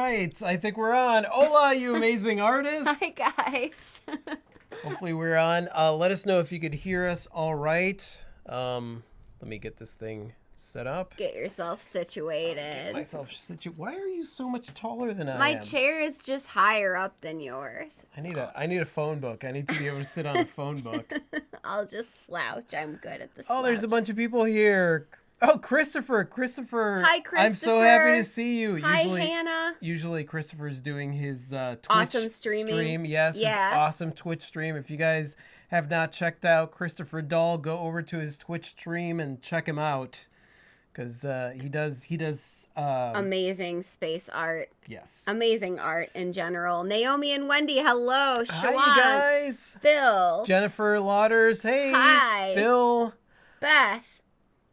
right. I think we're on. Hola, you amazing artist. Hi, guys. Hopefully we're on. Let us know if you could hear us all right. Let me get this thing set up. Get yourself situated. Get myself situated. Why are you so much taller than I am? My chair is just higher up than yours. I need a phone book. I need to be able to sit on a phone book. I'll just slouch. I'm good at the Oh, slouch. there's a bunch of people here. Oh, Christopher. Hi, Christopher. I'm so happy to see you. Hi, Hannah. Usually Christopher's doing his Twitch awesome stream. Yes, yeah. His awesome Twitch stream. If you guys have not checked out Christopher Dahl, go over to his Twitch stream and check him out. Because he does amazing space art. Yes. Amazing art in general. Naomi and Wendy, hello. Shawan. Hi, you guys. Phil. Jennifer Lauders, hey. Hi. Phil. Beth.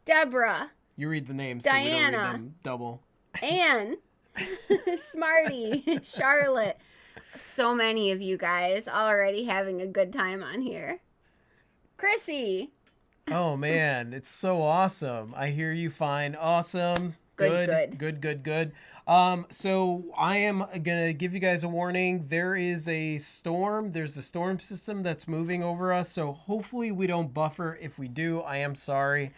Deborah. You read the names, Diana. so we don't read them double. Anne. Smarty. Charlotte. So many of you guys already having a good time on here. Chrissy. Oh, man. It's so awesome. I hear you fine. Awesome. Good. So I am going to give you guys a warning. There's a storm system that's moving over us. So hopefully we don't buffer. If we do, I am sorry.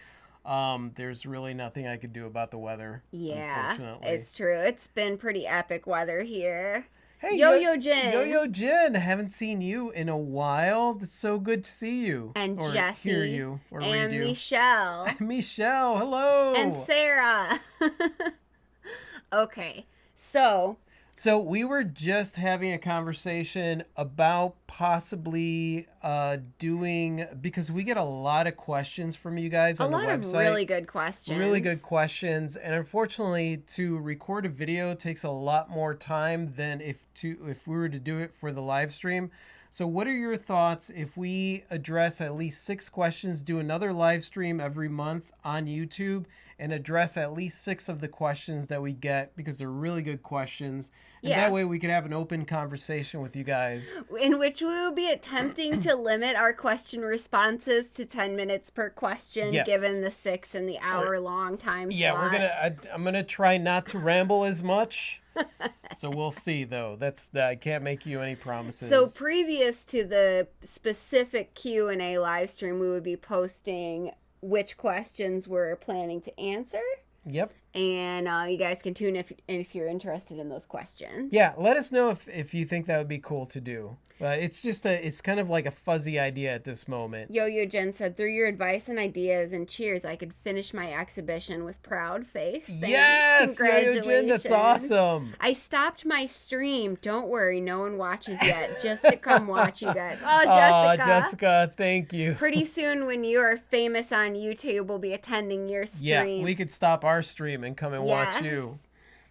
There's really nothing I could do about the weather. Yeah, unfortunately. It's true. It's been pretty epic weather here. Hey, Yo-Yo Jen. Yo-Yo Jen. Haven't seen you in a while. It's so good to see you. And or Jesse. Hear you. Or and read you. Michelle. Michelle, hello. And Sarah. Okay, so we were just having a conversation about possibly doing, because we get a lot of questions from you guys on the website. A lot of really good questions. Really good questions. And unfortunately, to record a video takes a lot more time than if we were to do it for the live stream. So what are your thoughts if we address at least 6 questions, do another live stream every month on YouTube, and address at least 6 of the questions that we get, because they're really good questions. And that way we could have an open conversation with you guys. In which we will be attempting to limit our question responses to 10 minutes per question, given the 6 and the hour-long time slot. Yeah, I'm gonna try not to ramble as much. So we'll see, though. I can't make you any promises. So previous to the specific Q&A live stream, we would be posting which questions we're planning to answer. Yep. And you guys can tune if you're interested in those questions. Yeah, let us know if you think that would be cool to do. It's kind of like a fuzzy idea at this moment. Yo-Yo Jen said, through your advice and ideas and cheers, I could finish my exhibition with proud face. Thanks. Yes, Yo-Yo Jen, that's awesome. I stopped my stream. Don't worry, no one watches yet. Just to come watch you guys. Oh, Jessica. Jessica, thank you. Pretty soon when you are famous on YouTube, we'll be attending your stream. Yeah, we could stop our stream and come and watch you.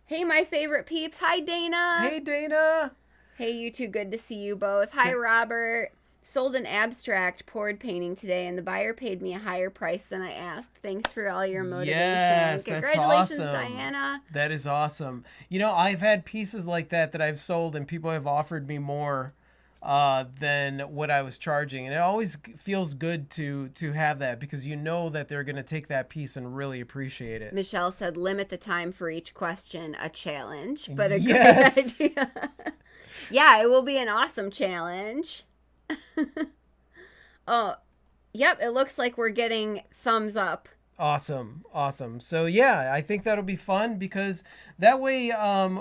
Hey, my favorite peeps. Hi, Dana. Hey, Dana. Hey, you two. Good to see you both. Hi, Robert. Sold an abstract poured painting today, and the buyer paid me a higher price than I asked. Thanks for all your motivation. Yes, Congratulations, that's awesome. Diana. That is awesome. You know, I've had pieces like that I've sold, and people have offered me more than what I was charging. And it always feels good to have that, because you know that they're going to take that piece and really appreciate it. Michelle said, limit the time for each question, a challenge, but a great idea. Yeah, it will be an awesome challenge. Oh, yep, it looks like we're getting thumbs up. Awesome. So yeah, I think that'll be fun, because that way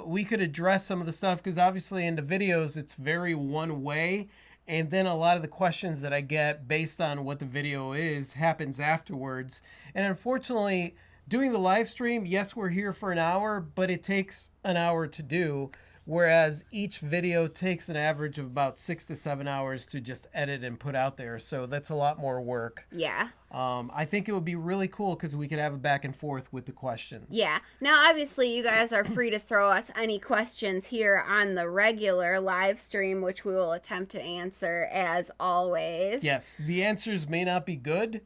we could address some of the stuff, because obviously in the videos it's very one way, and then a lot of the questions that I get based on what the video is happens afterwards. And unfortunately, doing the live stream, yes, we're here for an hour, but it takes an hour to do. Whereas each video takes an average of about 6 to 7 hours to just edit and put out there. So that's a lot more work. Yeah. I think it would be really cool, because we could have a back and forth with the questions. Yeah. Now, obviously, you guys are free to throw us any questions here on the regular live stream, which we will attempt to answer as always. Yes. The answers may not be good,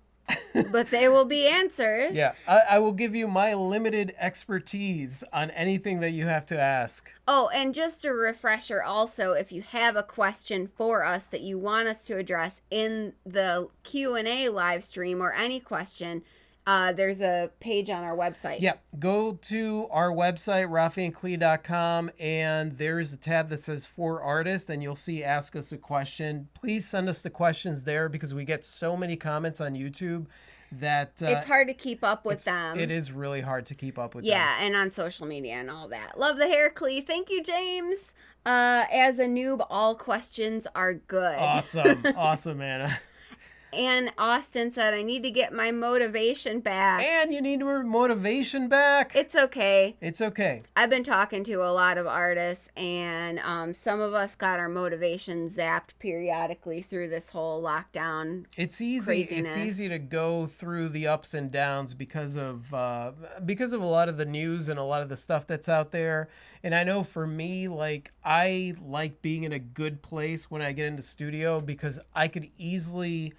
but they will be answered. Yeah, I will give you my limited expertise on anything that you have to ask. Oh, and just a refresher also, if you have a question for us that you want us to address in the Q&A live stream, or any question, there's a page on our website. Yeah, go to our website, rafiandclee.com, and there's a tab that says For Artists, and you'll see Ask Us a Question. Please send us the questions there because we get so many comments on YouTube that it's hard to keep up with them. It is really hard to keep up with them. Yeah, and on social media and all that. Love the hair, Clee. Thank you, James. As a noob, all questions are good. Awesome. Awesome, Anna. And Austin said, I need to get my motivation back. And you need your motivation back. It's okay. It's okay. I've been talking to a lot of artists, and some of us got our motivation zapped periodically through this whole lockdown. It's easy. Craziness. It's easy to go through the ups and downs because of a lot of the news and a lot of the stuff that's out there. And I know for me, like, I like being in a good place when I get into studio because I could easily.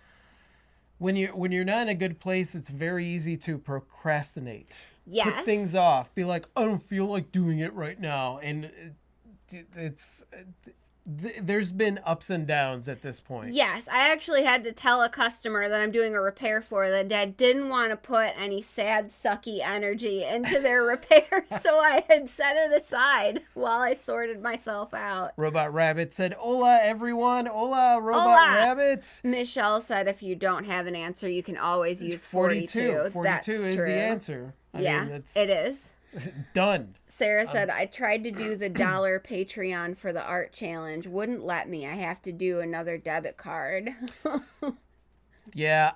When you're not in a good place, it's very easy to procrastinate. Yes. Put things off. Be like, I don't feel like doing it right now. And there's been ups and downs at this point. Yes. I actually had to tell a customer that I'm doing a repair for that I didn't want to put any sad, sucky energy into their repair. So I had set it aside while I sorted myself out. Robot Rabbit said, Hola, everyone. Hola, Robot Rabbit. Michelle said, if you don't have an answer, you can always use 42. 42 That's is true. the answer. I mean, it is. Done. Sarah said, I tried to do the $1 Patreon for the art challenge. Wouldn't let me. I have to do another debit card. Yeah,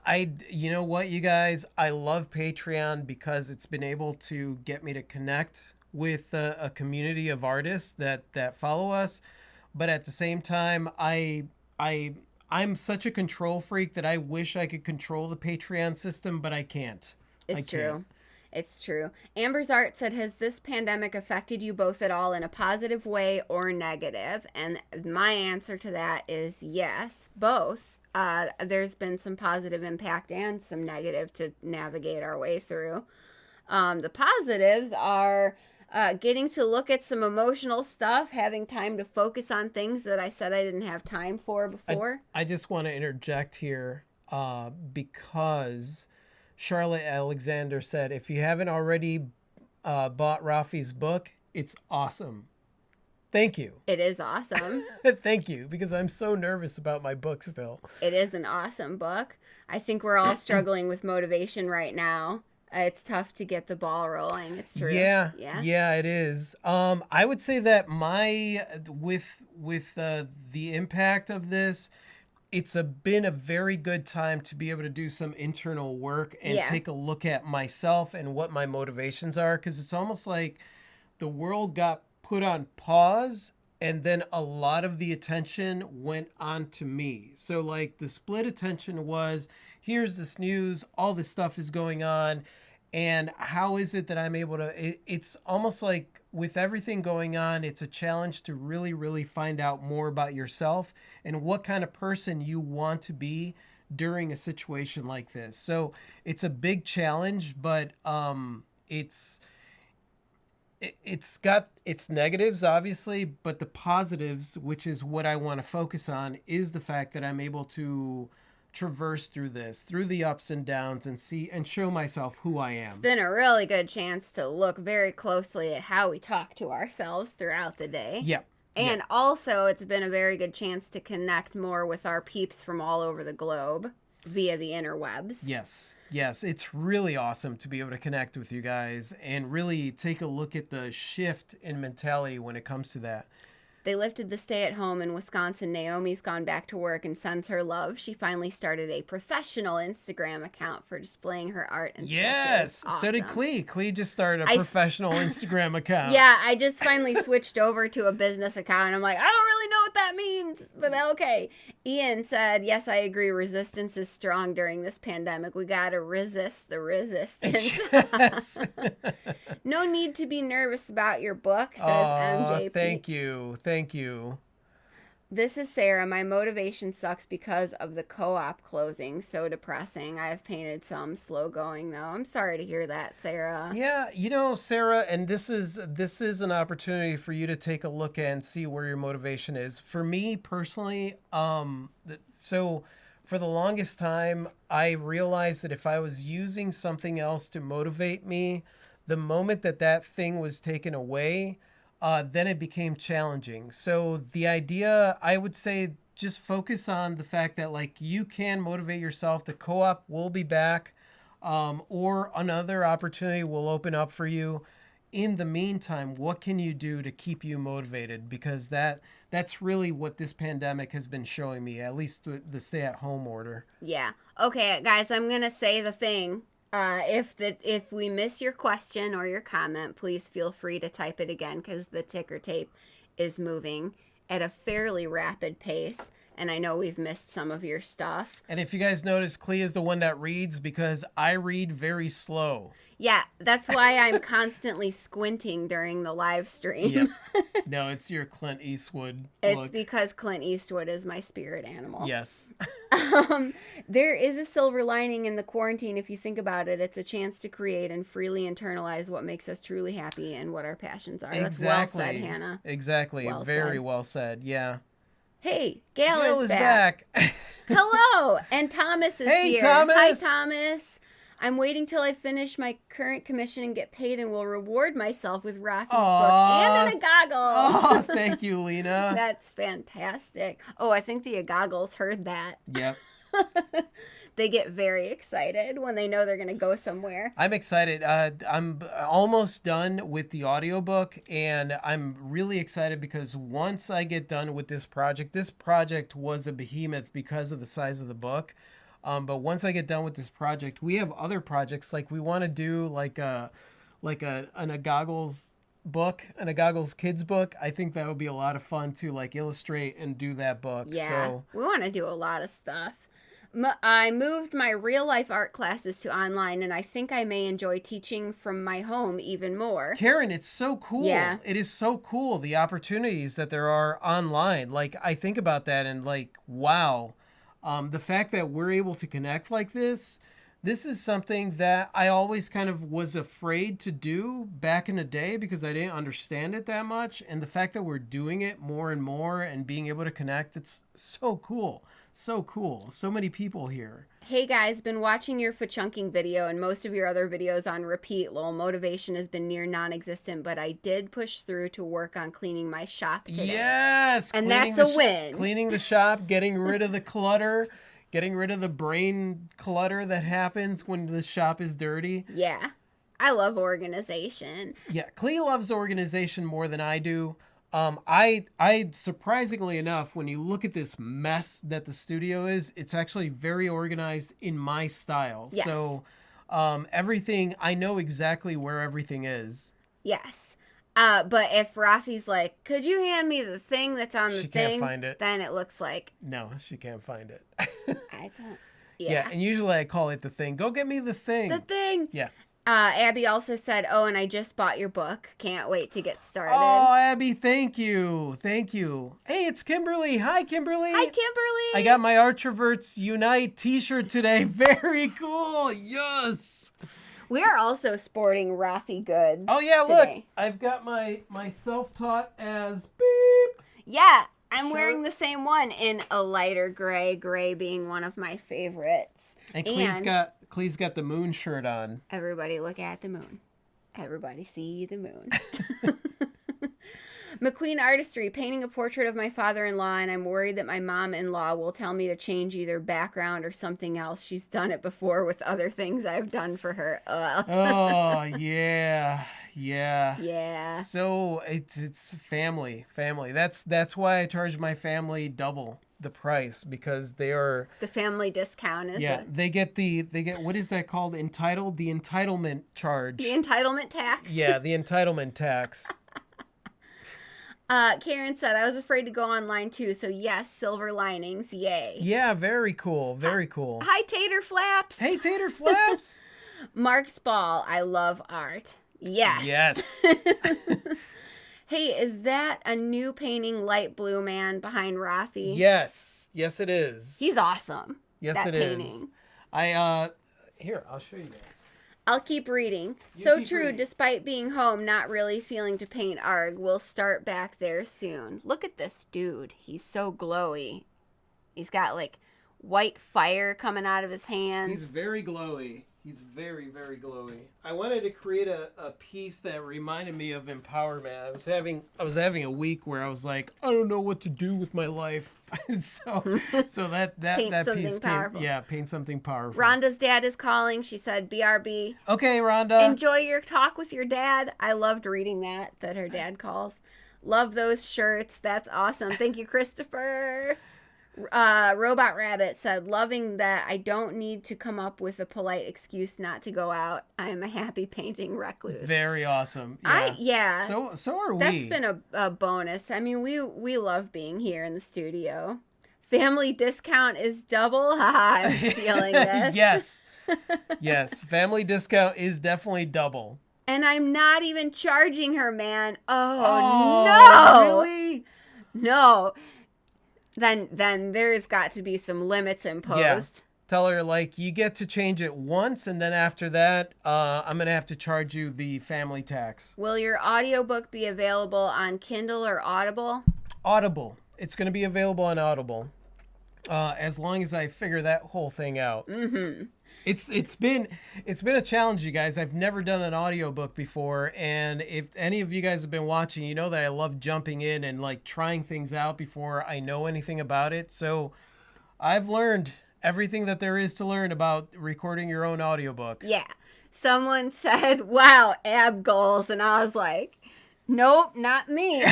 you know what, you guys? I love Patreon because it's been able to get me to connect with a community of artists that follow us. But at the same time, I'm such a control freak that I wish I could control the Patreon system, but I can't. It's true. It's true. Amber's Art said, has this pandemic affected you both at all in a positive way or negative? And my answer to that is yes, both. There's been some positive impact and some negative to navigate our way through. The positives are getting to look at some emotional stuff, having time to focus on things that I said I didn't have time for before. I just want to interject here because Charlotte Alexander said, if you haven't already bought Rafi's book, it's awesome. Thank you. It is awesome. Thank you, because I'm so nervous about my book still. It is an awesome book. I think we're all struggling with motivation right now. It's tough to get the ball rolling. It's true. Yeah, it is. I would say that with the impact of this, it's been a very good time to be able to do some internal work and take a look at myself and what my motivations are, because it's almost like the world got put on pause and then a lot of the attention went on to me. So like the split attention was, here's this news, all this stuff is going on, and how is it that I'm able to, it's almost like with everything going on, it's a challenge to really, really find out more about yourself and what kind of person you want to be during a situation like this. So it's a big challenge, but it's got its negatives, obviously, but the positives, which is what I want to focus on, is the fact that I'm able to traverse through the ups and downs and see and show myself who I am. It's been a really good chance to look very closely at how we talk to ourselves throughout the day. Yep. And also it's been a very good chance to connect more with our peeps from all over the globe via the interwebs. Yes. It's really awesome to be able to connect with you guys and really take a look at the shift in mentality when it comes to that. They lifted the stay-at-home in Wisconsin. Naomi's gone back to work and sends her love. She finally started a professional Instagram account for displaying her art and sketches. Awesome. So did Clee. Clee just started a professional Instagram account. Yeah, I just finally switched over to a business account. I'm like, I don't really know what that means, but okay. Ian said, yes, I agree. Resistance is strong during this pandemic. We got to resist the resistance. Yes. No need to be nervous about your book, says MJP. Thank you. This is Sarah. My motivation sucks because of the co-op closing. So depressing. I have painted some slow going though. I'm sorry to hear that, Sarah. Yeah, Sarah, and this is an opportunity for you to take a look and see where your motivation is. For me personally, so for the longest time, I realized that if I was using something else to motivate me, the moment that that thing was taken away, then it became challenging. So the idea, I would say, just focus on the fact that like you can motivate yourself. The co-op will be back, or another opportunity will open up for you. In the meantime, what can you do to keep you motivated? Because that's really what this pandemic has been showing me, at least the stay-at-home order. Yeah. Okay, guys, I'm going to say the thing. If we miss your question or your comment, please feel free to type it again because the ticker tape is moving at a fairly rapid pace. And I know we've missed some of your stuff. And if you guys notice, Clea is the one that reads because I read very slow. Yeah, that's why I'm constantly squinting during the live stream. Yep. No, it's your Clint Eastwood It's look. because Clint Eastwood is my spirit animal. Yes. There is a silver lining in the quarantine if you think about it. It's a chance to create and freely internalize what makes us truly happy and what our passions are. That's well said, Hannah. Exactly. Well Very said. well said. Yeah. Hey, Gail is back. Hello, and Thomas is Hey, here. Thomas. Hi, Thomas. I'm waiting till I finish my current commission and get paid and will reward myself with Rafi's book and an agoggle. Oh, thank you, Lena. That's fantastic. Oh, I think the agoggles heard that. Yep. They get very excited when they know they're going to go somewhere. I'm excited. I'm almost done with the audiobook, and I'm really excited because once I get done with this project was a behemoth because of the size of the book. But once I get done with this project, we have other projects. Like we want to do like an Agoggles book, an Agoggles kids book. I think that would be a lot of fun to like illustrate and do that book. Yeah, So we want to do a lot of stuff. I moved my real life art classes to online, and I think I may enjoy teaching from my home even more. Karen, it's so cool. Yeah. It is so cool, the opportunities that there are online. Like, I think about that and like, wow. The fact that we're able to connect like this is something that I always kind of was afraid to do back in the day because I didn't understand it that much. And the fact that we're doing it more and more and being able to connect, it's so cool. So cool. So many people here. Hey guys, been watching your fa-chunking video and most of your other videos on repeat. Lol, motivation has been near non-existent, but I did push through to work on cleaning my shop today. Yes! And that's a win. Cleaning the shop, getting rid of the clutter, getting rid of the brain clutter that happens when the shop is dirty. Yeah. I love organization. Yeah, Clea loves organization more than I do. I surprisingly enough, when you look at this mess that the studio is, it's actually very organized in my style. Yes. So, everything, I know exactly where everything is. Yes. But if Rafi's like, could you hand me the thing that's on the She thing? can't find it. Then it looks like, No, she can't find it. I don't. Yeah, and usually I call it the thing. Go get me the thing. The thing. Yeah. Abby also said, oh, and I just bought your book. Can't wait to get started. Oh, Abby, thank you. Thank you. Hey, it's Kimberly. Hi, Kimberly. Hi, Kimberly. I got my Artroverts Unite t-shirt today. Very cool. Yes. We are also sporting Rafi goods. Oh, yeah, today. look. I've got my self-taught as beep. Yeah, I'm Shirt. wearing the same one in a lighter gray being one of my favorites. And Clee's got the moon shirt on. Everybody look at the moon. Everybody see the moon. McQueen Artistry, painting a portrait of my father-in-law, and I'm worried that my mom-in-law will tell me to change either background or something else. She's done it before with other things I've done for her. Oh, yeah. Yeah. Yeah. So it's family. That's why I charge my family double the price, because they are The family discount is they get what is that called? The entitlement charge. the entitlement tax. Yeah, the entitlement tax. Karen said, I was afraid to go online too, so yes, silver linings, yay. Yeah, very cool. Very cool. Hi, Tater Flaps. Hey, Tater Flaps. Mark's Ball, I love art. Yes. Yes. Hey, is that a new painting light blue man behind Rafi? Yes. Yes, it is. He's awesome. Yes, that it is. painting. Here, I'll show you guys. I'll keep reading. You So keep true, reading. despite being home, not really feeling to paint arg. We'll start back there soon. Look at this dude. He's so glowy. He's got like white fire coming out of his hands. He's very glowy. He's very, very glowy. I wanted to create a piece that reminded me of empowerment. I was having a week where I was like, I don't know what to do with my life. so that piece powerful. came, paint something powerful. Rhonda's dad is calling. She said, BRB. Okay, Rhonda. Enjoy your talk with your dad. I loved reading that her dad calls. Love those shirts. That's awesome. Thank you, Christopher. Robot Rabbit said, loving that I don't need to come up with a polite excuse not to go out. I am a happy painting recluse. Very awesome. So are we. That's been a bonus. I mean, we love being here in the studio. Family discount is double. Haha, I'm stealing this. Yes. Family discount is definitely double. And I'm not even charging her, man. Oh no. Really? No. Then there's got to be some limits imposed. Yeah. Tell her, like, you get to change it once, and then after that, I'm going to have to charge you the family tax. Will your audiobook be available on Kindle or Audible? Audible. It's going to be available on Audible, as long as I figure that whole thing out. Mm-hmm. It's been a challenge, you guys. I've never done an audiobook before, and if any of you guys have been watching, you know that I love jumping in and like trying things out before I know anything about it. So I've learned everything that there is to learn about recording your own audiobook. Yeah. Someone said, wow, ab goals, and I was like, nope, not me.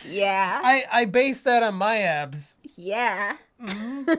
Yeah. I base that on my abs. Yeah. Mm-hmm.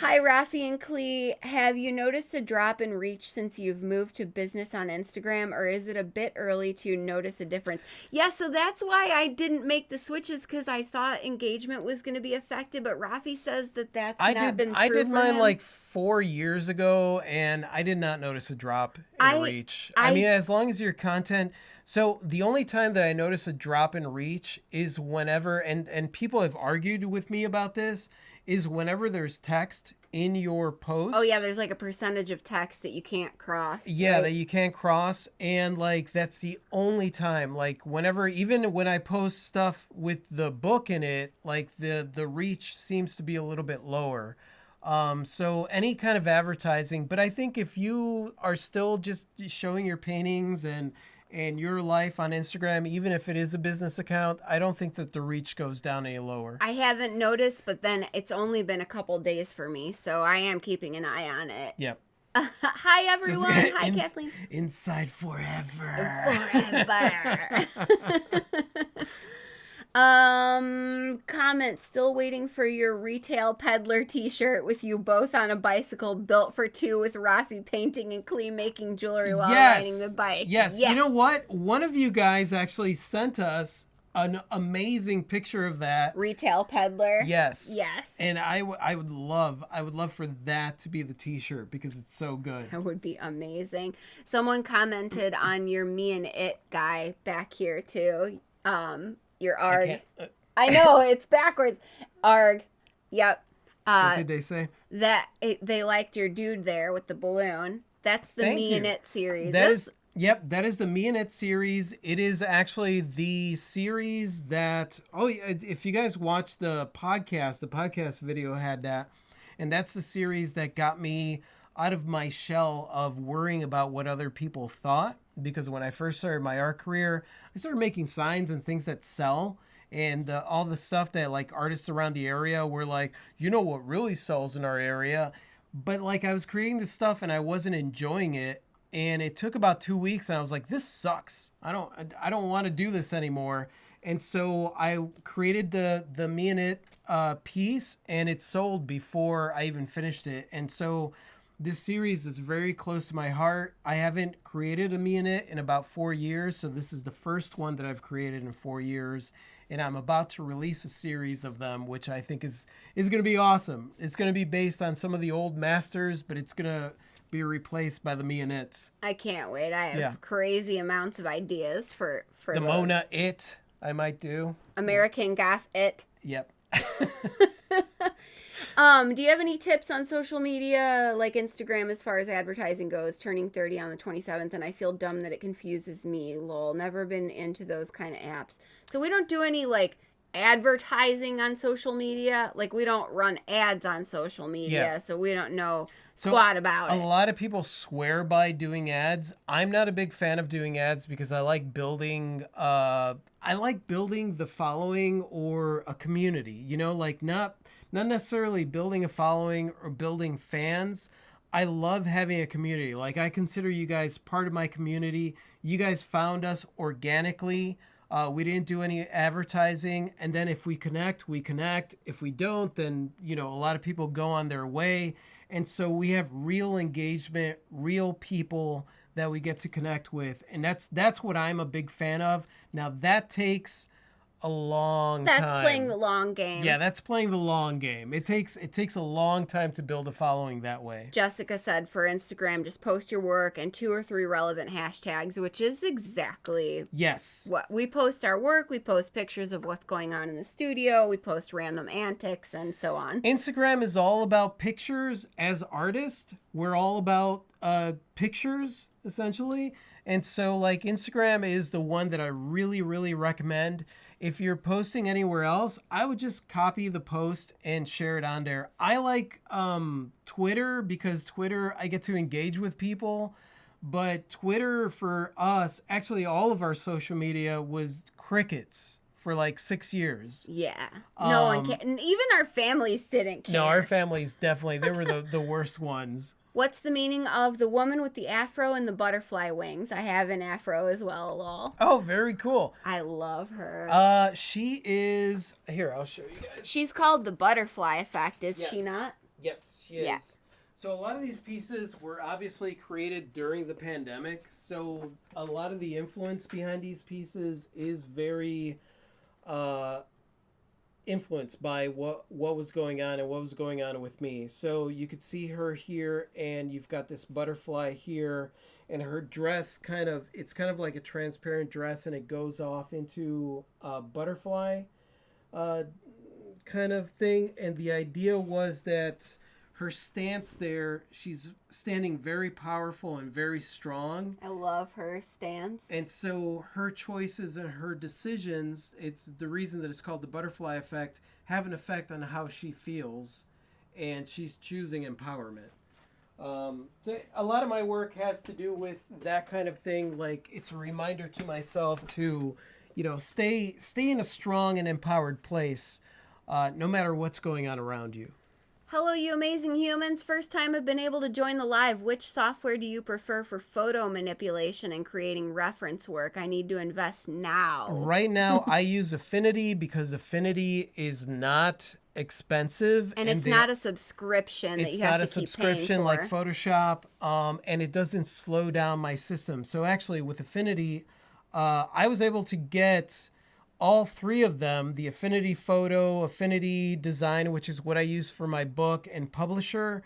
Hi, Rafi and Clee. Have you noticed a drop in reach since you've moved to business on Instagram, or is it a bit early to notice a difference? Yeah, so that's why I didn't make the switches, because I thought engagement was going to be affected, but Rafi says that's not been true I did for mine him. like 4 years ago, and I did not notice a drop in reach. I mean, as long as your content... So the only time that I notice a drop in reach is whenever, and people have argued with me about this, is whenever there's text in your post. Oh, yeah, there's like a percentage of text that you can't cross. Yeah, right? that you can't cross. And like, that's the only time, like whenever, even when I post stuff with the book in it, like the reach seems to be a little bit lower. So any kind of advertising, but I think if you are still just showing your paintings and your life on Instagram, even if it is a business account, I don't think that the reach goes down any lower. I haven't noticed, but then it's only been a couple days for me, so I am keeping an eye on it. Yep. Hi, everyone. Hi, Kathleen. Inside forever. Forever. Comment, still waiting for your retail peddler t-shirt with you both on a bicycle built for two with Rafi painting and Clee making jewelry while riding the bike. Yes. You know what? One of you guys actually sent us an amazing picture of that. Retail peddler. Yes. Yes. And I would love for that to be the t-shirt because it's so good. That would be amazing. Someone commented on your me and it guy back here too. Your ARG. I know, it's backwards. ARG. Yep. What did they say? They liked your dude there with the balloon. That's the Me and It series. That is the Me and It series. It is actually the series that, if you guys watch the podcast video had that. And that's the series that got me out of my shell of worrying about what other people thought. Because when I first started my art career, I started making signs and things that sell. And all the stuff that like artists around the area were like, you know what really sells in our area. But like I was creating this stuff and I wasn't enjoying it. And it took about 2 weeks and I was like, this sucks. I don't want to do this anymore. And so I created the Me and It piece, and it sold before I even finished it. And so this series is very close to my heart. I haven't created a Me and It in about 4 years. So this is the first one that I've created in 4 years. And I'm about to release a series of them, which I think is going to be awesome. It's going to be based on some of the old masters, but it's going to be replaced by the Me and It's. I can't wait. I have crazy amounts of ideas for the those. Mona It I might do. American Goth It. Yep. Do you have any tips on social media, like Instagram, as far as advertising goes? Turning 30 on the 27th, and I feel dumb that it confuses me. Lol, never been into those kind of apps. So we don't do any, like, advertising on social media. Like, we don't run ads on social media, so we don't know squat about a it. A lot of people swear by doing ads. I'm not a big fan of doing ads because I like building the following or a community, like not necessarily building a following or building fans. I love having a community. Like, I consider you guys part of my community. You guys found us organically. We didn't do any advertising. And then if we connect, we connect. If we don't, then, a lot of people go on their way. And so we have real engagement, real people that we get to connect with. And that's what I'm a big fan of. Now, that takes a long time. That's playing the long game. Yeah, that's playing the long game. It takes a long time to build a following that way. Jessica said for Instagram, just post your work and 2 or 3 relevant hashtags, which is exactly what we post. Our work, we post pictures of what's going on in the studio, we post random antics and so on. Instagram is all about pictures. As artists, we're all about pictures essentially. And so, like, Instagram is the one that I really, really recommend. If you're posting anywhere else, I would just copy the post and share it on there. I like Twitter because Twitter, I get to engage with people. But Twitter for us, actually all of our social media was crickets for like 6 years. Yeah. No one cared. And even our families didn't care. No, our families definitely, they were the worst ones. What's the meaning of the woman with the afro and the butterfly wings? I have an afro as well, lol. Oh, very cool. I love her. She is... Here, I'll show you guys. She's called the butterfly effect, is she not? Yes, she is. Yeah. So a lot of these pieces were obviously created during the pandemic. So a lot of the influence behind these pieces is very... influenced by what was going on and what was going on with me. So you could see her here, and you've got this butterfly here, and her dress it's kind of like a transparent dress, and it goes off into a butterfly kind of thing. And the idea was that her stance there, she's standing very powerful and very strong. I love her stance. And so her choices and her decisions, it's the reason that it's called the butterfly effect, have an effect on how she feels. And she's choosing empowerment. So a lot of my work has to do with that kind of thing. Like, it's a reminder to myself to, stay in a strong and empowered place, no matter what's going on around you. Hello, you amazing humans. First time I've been able to join the live. Which software do you prefer for photo manipulation and creating reference work? I need to invest now. Right now, I use Affinity because Affinity is not expensive. And it's not a subscription that you have to keep paying for. It's not a subscription like Photoshop, and it doesn't slow down my system. So actually, with Affinity, I was able to get... all 3 of them, the Affinity Photo, Affinity Design, which is what I use for my book, and Publisher,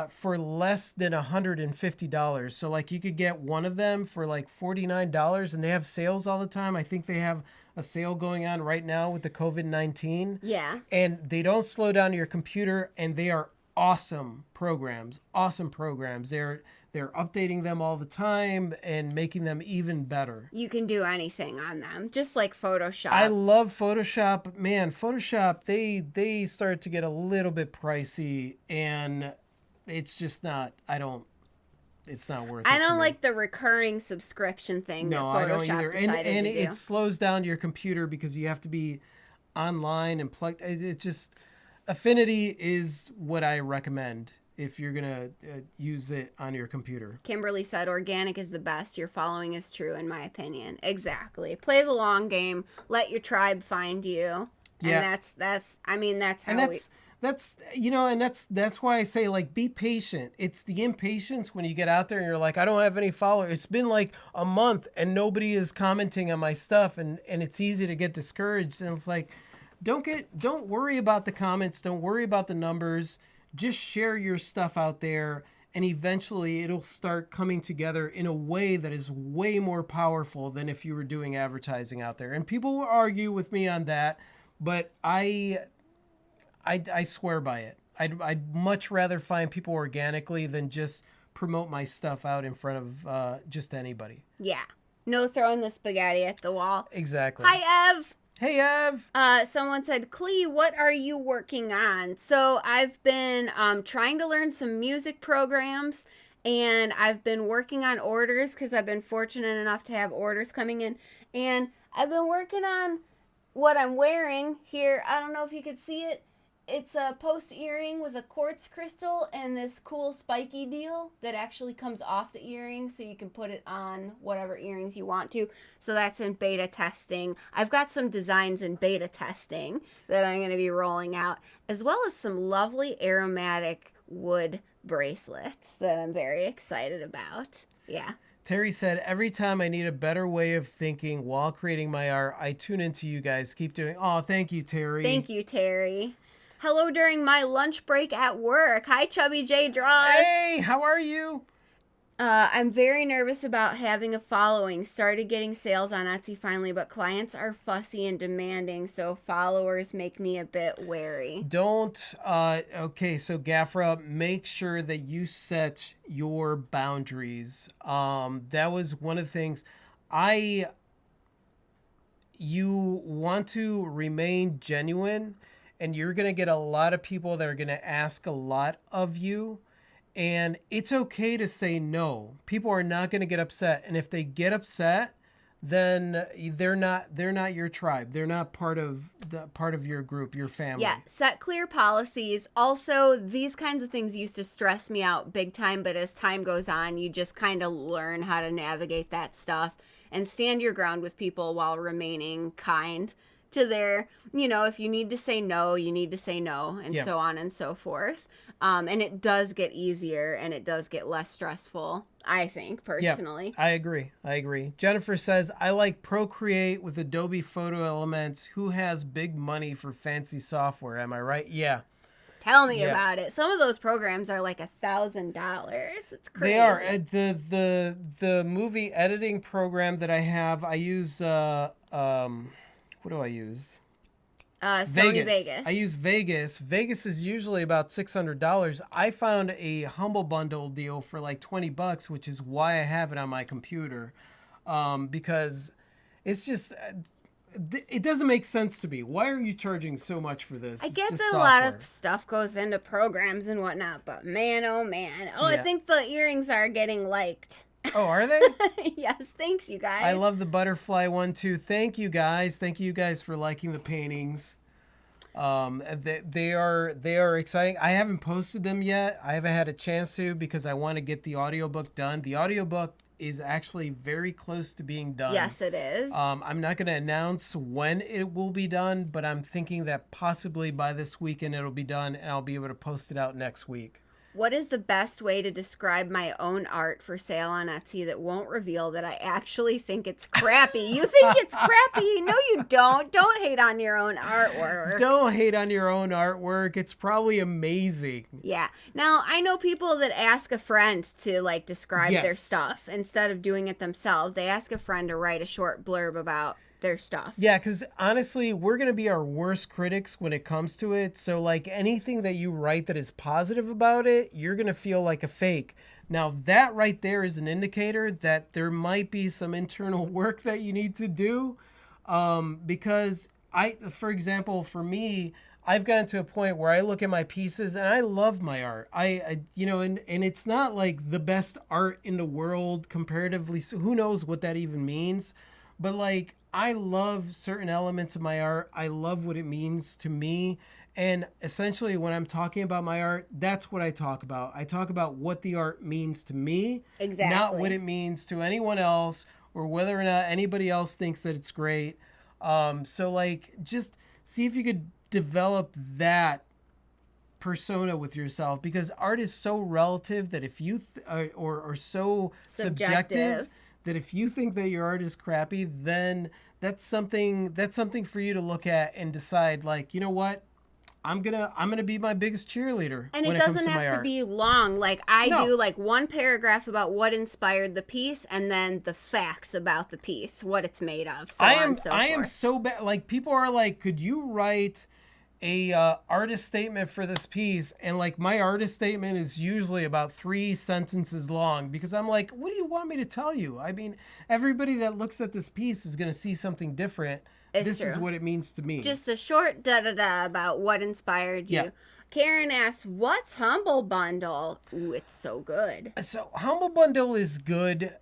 for less than $150. So, like, you could get one of them for like $49, and they have sales all the time. I think they have a sale going on right now with the COVID-19. Yeah. And they don't slow down your computer, and they are awesome programs. Awesome programs. They're updating them all the time and making them even better. You can do anything on them, just like Photoshop. I love Photoshop. Man, Photoshop, they start to get a little bit pricey, and it's just not, it's not worth it. I don't like the recurring subscription thing that Photoshop I don't either. And to do. It slows down your computer because you have to be online and plugged. It just, Affinity is what I recommend if you're going to use it on your computer. Kimberly said, organic is the best. Your following is true, in my opinion. Exactly. Play the long game. Let your tribe find you. Yeah. And that's how that's why I say, like, be patient. It's the impatience when you get out there and you're like, I don't have any followers. It's been like a month and nobody is commenting on my stuff, and it's easy to get discouraged. And it's like, don't worry about the comments. Don't worry about the numbers. Just share your stuff out there, and eventually it'll start coming together in a way that is way more powerful than if you were doing advertising out there. And people will argue with me on that, but I swear by it. I'd much rather find people organically than just promote my stuff out in front of just anybody. Yeah. No throwing the spaghetti at the wall. Exactly. Hi, Ev. Hey, Ev. Someone said, Clee, what are you working on? So I've been trying to learn some music programs, and I've been working on orders because I've been fortunate enough to have orders coming in. And I've been working on what I'm wearing here. I don't know if you could see it. It's a post earring with a quartz crystal and this cool spiky deal that actually comes off the earring so you can put it on whatever earrings you want to. So that's in beta testing. I've got some designs in beta testing that I'm going to be rolling out, as well as some lovely aromatic wood bracelets that I'm very excited about. Yeah. Terry said, every time I need a better way of thinking while creating my art, I tune into you guys. Keep doing. Oh, thank you, Terry. Thank you, Terry. Hello during my lunch break at work. Hi, Chubby J Draws. Hey, how are you? I'm very nervous about having a following. Started getting sales on Etsy finally, but clients are fussy and demanding, so followers make me a bit wary. Okay, so Gafra, make sure that you set your boundaries. That was one of the things you want to remain genuine, and you're going to get a lot of people that are going to ask a lot of you. And it's okay to say no. People are not going to get upset. And if they get upset, then they're not your tribe. They're not part of your group, your family. Yeah, set clear policies. Also, these kinds of things used to stress me out big time, but as time goes on, you just kind of learn how to navigate that stuff and stand your ground with people while remaining kind to their, if you need to say no, you need to say no, and so on and so forth. And it does get easier and it does get less stressful, I think, personally. Yeah, I agree. Jennifer says, I like Procreate with Adobe Photo Elements. Who has big money for fancy software? Am I right? Yeah. Tell me about it. Some of those programs are like $1,000. It's crazy. They are. The movie editing program that I have, I use, what do I use? Sony Vegas. I use Vegas. Vegas is usually about $600. I found a Humble Bundle deal for like $20, which is why I have it on my computer. Because it's just, it doesn't make sense to me. Why are you charging so much for this? I get that a lot of stuff goes into programs and whatnot, but man, oh man. Oh, yeah. I think the earrings are getting liked. Oh, are they? Yes, thanks, you guys. I love the butterfly one, too. Thank you, guys. Thank you guys for liking the paintings. They are exciting. I haven't posted them yet. I haven't had a chance to because I want to get the audiobook done. The audiobook is actually very close to being done. Yes, it is. I'm not going to announce when it will be done, but I'm thinking that possibly by this weekend it'll be done and I'll be able to post it out next week. What is the best way to describe my own art for sale on Etsy that won't reveal that I actually think it's crappy? You think it's crappy? No, you don't. Don't hate on your own artwork. Don't hate on your own artwork. It's probably amazing. Yeah. Now, I know people that ask a friend to, like, describe their stuff instead of doing it themselves. They ask a friend to write a short blurb about their stuff. Yeah, because honestly, we're going to be our worst critics when it comes to it. So like anything that you write that is positive about it, you're going to feel like a fake. Now that right there is an indicator that there might be some internal work that you need to do. Because for example, for me, I've gotten to a point where I look at my pieces and I love my art. And it's not like the best art in the world comparatively. So who knows what that even means? But like, I love certain elements of my art. I love what it means to me. And essentially when I'm talking about my art, that's what I talk about. I talk about what the art means to me, exactly, not what it means to anyone else or whether or not anybody else thinks that it's great. So like, just see if you could develop that persona with yourself, because art is so relative that if you or so subjective that if you think that your art is crappy, then that's something for you to look at and decide, like, you know what, I'm gonna be my biggest cheerleader. And it doesn't have to be long. Like I do like one paragraph about what inspired the piece and then the facts about the piece, what it's made of. I am so bad. Like people are like, could you write a artist statement for this piece? And like my artist statement is usually about 3 sentences long, because I'm like, what do you want me to tell you? I mean, everybody that looks at this piece is going to see something different It's this is true. what it means to me. Just a short da-da-da about what inspired you. Yeah. Karen asked, what's Humble Bundle? Ooh, it's so good. So Humble Bundle is good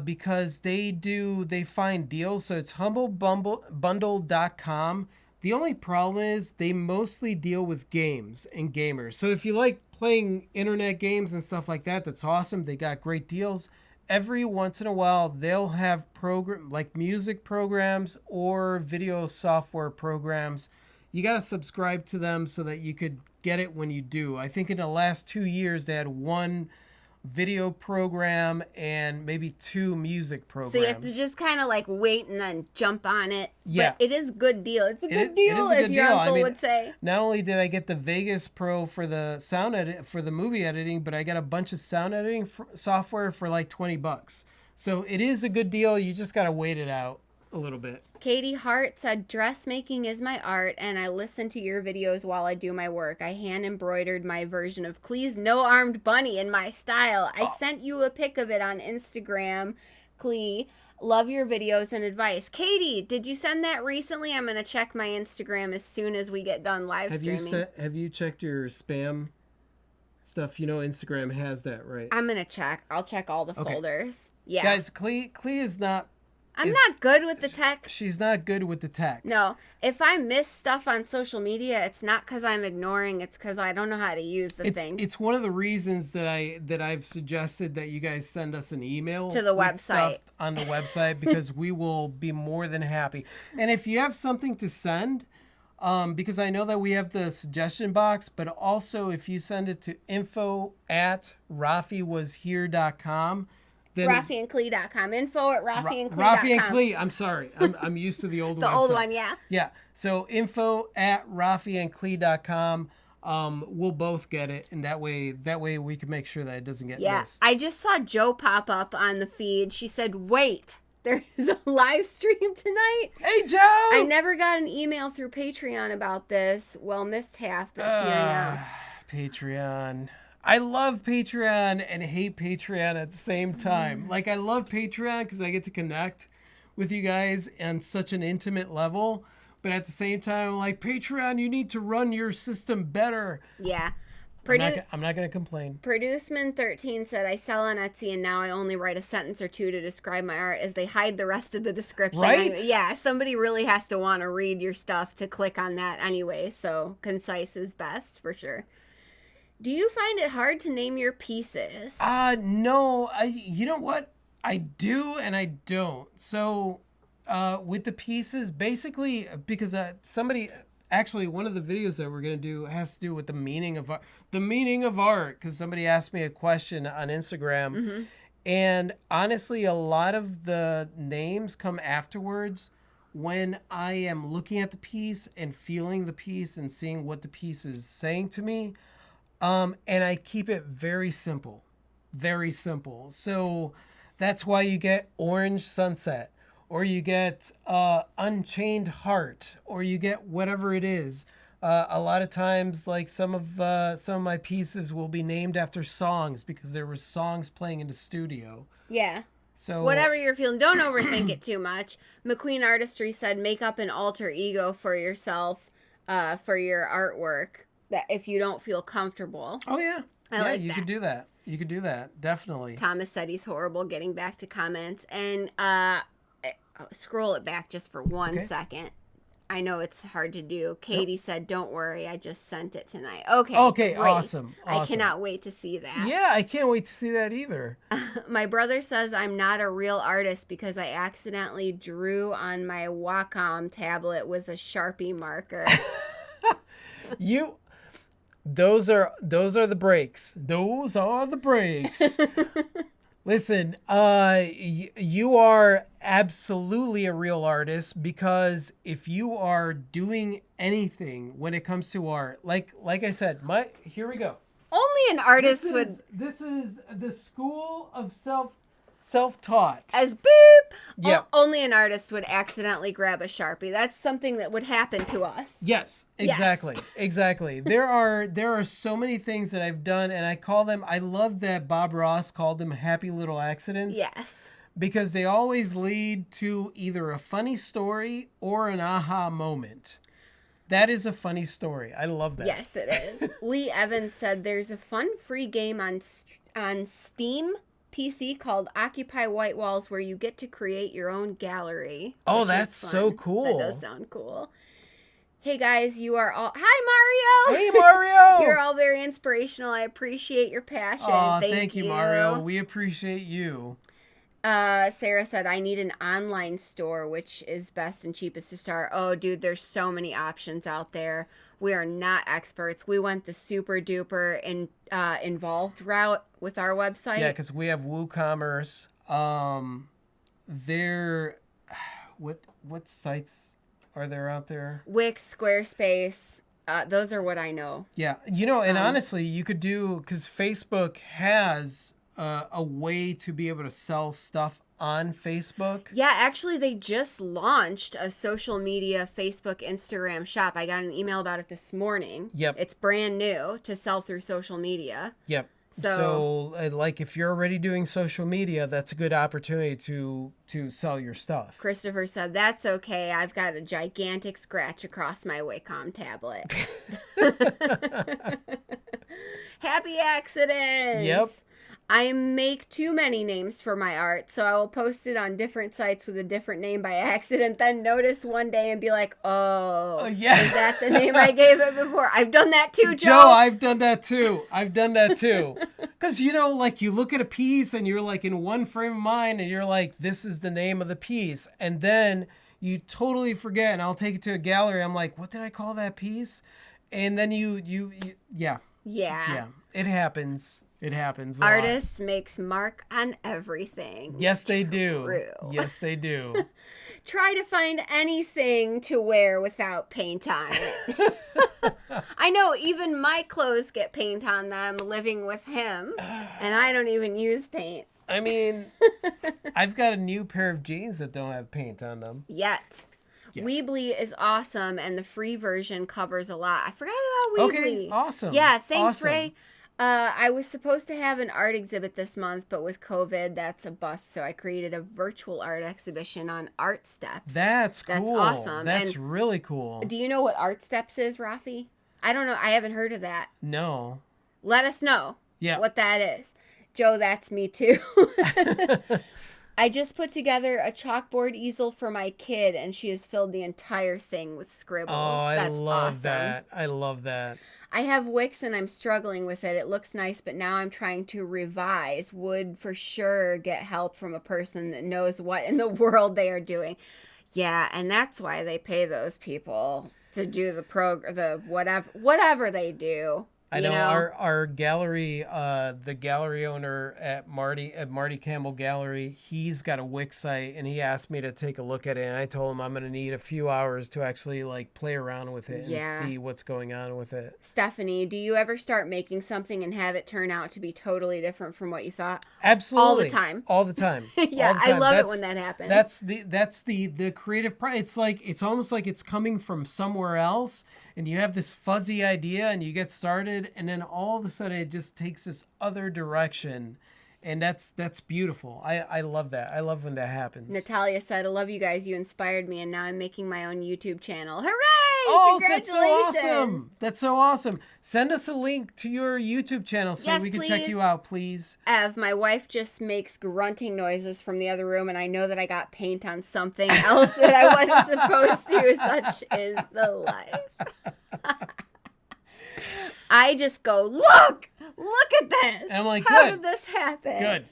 because they find deals. So it's humblebundle.com. The only problem is they mostly deal with games and gamers. So if you like playing internet games and stuff like that, that's awesome. They got great deals. Every once in a while, they'll have like music programs or video software programs. You got to subscribe to them so that you could get it when you do. I think in the last 2 years, they had one video program and maybe 2 music programs. So you have to just kind of like wait and then jump on it. Yeah. But it is a good deal. It's a good It deal, is a as good your deal. uncle I mean, would say. Not only did I get the Vegas Pro for the sound edit for the movie editing, but I got a bunch of sound editing software for like $20. So it is a good deal. You just got to wait it out a little bit. Katie Hart said, dressmaking is my art, and I listen to your videos while I do my work. I hand embroidered my version of Clee's no-armed bunny in my style. I sent you a pic of it on Instagram, Clee. Love your videos and advice. Katie, did you send that recently? I'm going to check my Instagram as soon as we get done live streaming. Have you checked your spam stuff? You know Instagram has that, right? I'm going to check. I'll check all the folders. Yeah. Guys, Clee is not... I'm not good with the tech. She's not good with the tech. No. If I miss stuff on social media, it's not because I'm ignoring. It's because I don't know how to use the thing. It's one of the reasons that I've suggested that you guys send us an email to the with website. Stuff on the website because we will be more than happy. And if you have something to send, because I know that we have the suggestion box, but also if you send it to info@rafiwashere.com. RafiandClee.com. Info@RafiandClee.com. Rafi and Clee. I'm sorry. I'm used to the old the website. old one, yeah. Yeah. So info@RafiandClee.com. We'll both get it, and that way we can make sure that it doesn't get missed. I just saw Joe pop up on the feed. She said, "Wait, there is a live stream tonight." Hey, Joe! I never got an email through Patreon about this. Well, missed half, but here now. Patreon. I love Patreon and hate Patreon at the same time. Like, I love Patreon because I get to connect with you guys on such an intimate level. But at the same time, I'm like, Patreon, you need to run your system better. Yeah. I'm not going to complain. Produceman13 said, I sell on Etsy and now I only write a sentence or two to describe my art as they hide the rest of the description. Right? Yeah, somebody really has to want to read your stuff to click on that anyway. So concise is best for sure. Do you find it hard to name your pieces? No. You know what? I do and I don't. So with the pieces, basically, because actually, one of the videos that we're going to do has to do with the meaning of art. The meaning of art, because somebody asked me a question on Instagram. Mm-hmm. And honestly, a lot of the names come afterwards when I am looking at the piece and feeling the piece and seeing what the piece is saying to me. And I keep it very simple. Very simple. So that's why you get Orange Sunset. Or you get Unchained Heart, or you get whatever it is. A lot of times, like some of my pieces will be named after songs because there were songs playing in the studio. Yeah. So whatever you're feeling, don't overthink it too much. McQueen Artistry said, make up an alter ego for yourself, for your artwork. That if you don't feel comfortable. Oh yeah, like you that. could do that. You could do that, definitely. Thomas said he's horrible. Getting back to comments and scroll it back just for 1 second. I know it's hard to do. Katie said, don't worry, I just sent it tonight. Okay, great. Awesome. I cannot wait to see that. Yeah, I can't wait to see that either. My brother says I'm not a real artist because I accidentally drew on my Wacom tablet with a Sharpie marker. Those are the breaks. Those are the breaks. Listen, you are absolutely a real artist because if you are doing anything when it comes to art, like I said, here we go. Only an artist would. This is the school of self-taught. As boop. Yeah. Only an artist would accidentally grab a Sharpie. That's something that would happen to us. Yes, exactly. Yes. Exactly. There are so many things that I've done and I love that Bob Ross called them happy little accidents. Yes. because they always lead to either a funny story or an aha moment. That is a funny story. I love that. Yes, it is. Lee Evans said there's a fun free game on Steam PC called Occupy White Walls where you get to create your own gallery. Oh, that's so cool. That does sound cool. Hey guys, you are all... Hi, Mario! Hey, Mario! You're all very inspirational. I appreciate your passion. Oh, thank you, Mario. We appreciate you. Sarah said, I need an online store, which is best and cheapest to start. Oh, dude, there's so many options out there. We are not experts. We went the super duper involved route with our website. Yeah, because we have WooCommerce. What sites are there out there? Wix, Squarespace. Those are what I know. Yeah, and honestly, you could do, because Facebook has a way to be able to sell stuff on Facebook. Yeah, actually, they just launched a social media Facebook, Instagram shop. I got an email about it this morning. Yep. It's brand new to sell through social media. Yep. So like, if you're already doing social media, that's a good opportunity to sell your stuff. Christopher said, that's okay. I've got a gigantic scratch across my Wacom tablet. Happy accidents. Yep. I make too many names for my art, so I will post it on different sites with a different name by accident, then notice one day and be like, oh, yeah. Is that the name I gave it before? I've done that too, Joe. Joe, I've done that too. Because, like, you look at a piece and you're like in one frame of mind and you're like, this is the name of the piece. And then you totally forget, and I'll take it to a gallery. I'm like, what did I call that piece? And then yeah. Yeah, it happens. It happens. Artists makes mark on everything. Yes, they do. True. Yes, they do. Try to find anything to wear without paint on it. I know, even my clothes get paint on them living with him, and I don't even use paint. I mean, I've got a new pair of jeans that don't have paint on them. Yet. Weebly is awesome, and the free version covers a lot. I forgot about Weebly. Okay, awesome. Yeah, thanks, Ray. I was supposed to have an art exhibit this month, but with COVID, that's a bust. So I created a virtual art exhibition on Art Steps. That's cool. That's awesome. That's really cool. Do you know what Art Steps is, Rafi? I don't know. I haven't heard of that. No. Let us know what that is. Joe, that's me too. I just put together a chalkboard easel for my kid, and she has filled the entire thing with scribbles. Oh, That's love awesome. that. I love that. I have Wix, and I'm struggling with it. It looks nice, but now I'm trying to revise. Would for sure get help from a person that knows what in the world they are doing. Yeah, and that's why they pay those people to do the whatever they do. I know our gallery, the gallery owner at Marty Campbell Gallery, he's got a Wix site, and he asked me to take a look at it, and I told him I'm going to need a few hours to actually like play around with it and see what's going on with it. Stephanie, do you ever start making something and have it turn out to be totally different from what you thought? Absolutely. All the time. All the time. Yeah, all the time. I love it when that happens. That's the creative it's almost like it's coming from somewhere else. And you have this fuzzy idea and you get started, and then all of a sudden it just takes this other direction. And that's beautiful. I love that. I love when that happens. Natalia said, I love you guys. You inspired me, and now I'm making my own YouTube channel. Hooray! Oh, Congratulations! that's so awesome. That's so awesome. Send us a link to your YouTube channel so we can check you out, please. Ev, my wife just makes grunting noises from the other room, and I know that I got paint on something else that I wasn't supposed to. Such is the life. I just go, look at this. I'm like, how good. did this happen? Good.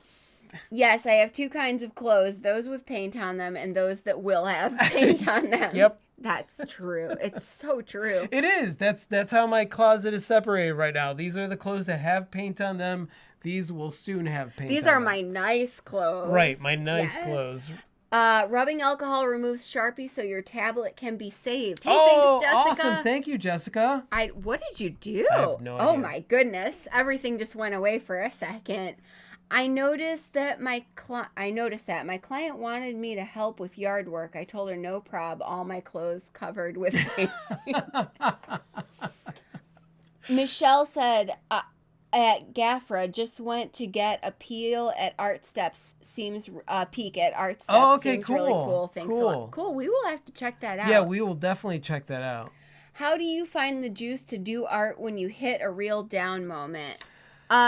Yes, I have two kinds of clothes, those with paint on them and those that will have paint on them. Yep. That's true. It's so true. It is. That's how my closet is separated right now. These are the clothes that have paint on them. These will soon have paint These on are them. my nice clothes. Right, my nice clothes. Rubbing alcohol removes Sharpie so your tablet can be saved. Hey, thanks, Jessica. Awesome. Thank you, Jessica. What did you do? I have no idea. Oh my goodness. Everything just went away for a second. I noticed that my client wanted me to help with yard work. I told her no prob, all my clothes covered with paint. Michelle said, at Gafra just went to get a peel at Art Steps. Seems peek at Art Steps. Oh, okay, seems cool. Really cool. Thanks a Cool. lot. Cool. We will have to check that out. Yeah, we will definitely check that out. How do you find the juice to do art when you hit a real down moment?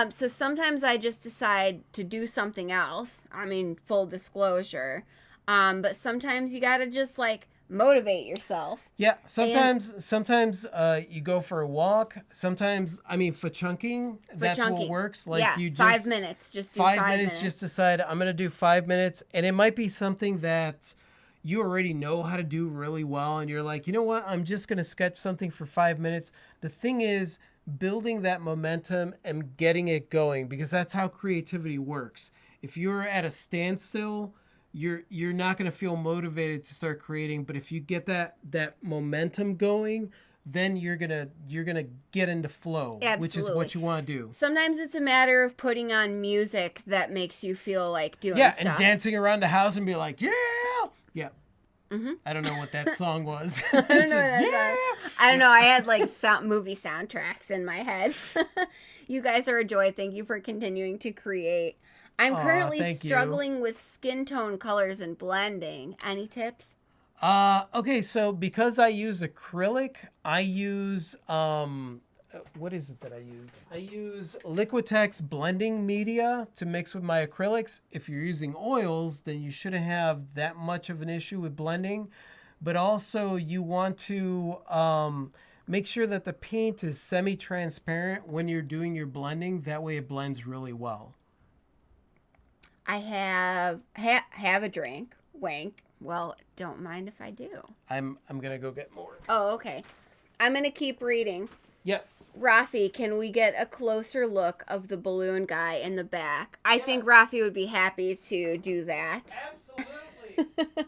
So sometimes I just decide to do something else. I mean, full disclosure. But sometimes you gotta just like motivate yourself. Yeah, sometimes you go for a walk. Sometimes, I mean, for chunking, that's what works. Like yeah, you just 5 minutes. Just do 5 minutes. Just decide I'm gonna do 5 minutes, and it might be something that you already know how to do really well, and you're like, you know what? I'm just gonna sketch something for 5 minutes. The thing is, building that momentum and getting it going, because that's how creativity works. If you're at a standstill, you're not going to feel motivated to start creating, but if you get that momentum going, then you're going to get into flow. Absolutely. Which is what you want to do. Sometimes it's a matter of putting on music that makes you feel like doing stuff. Yeah, and dancing around the house and be like, yeah. Mm-hmm. I don't know what that song was. I don't know. I had like movie soundtracks in my head. You guys are a joy. Thank you for continuing to create. I'm currently struggling with skin tone colors and blending. Any tips? Okay, so because I use acrylic, I use what is it that I use? I use Liquitex blending media to mix with my acrylics. If you're using oils, then you shouldn't have that much of an issue with blending. But also you want to make sure that the paint is semi-transparent when you're doing your blending. That way it blends really well. I have a drink. Wank. Well, don't mind if I do. I'm going to go get more. Oh, okay. I'm going to keep reading. Yes. Rafi, can we get a closer look of the balloon guy in the back? I think Rafi would be happy to do that. Absolutely.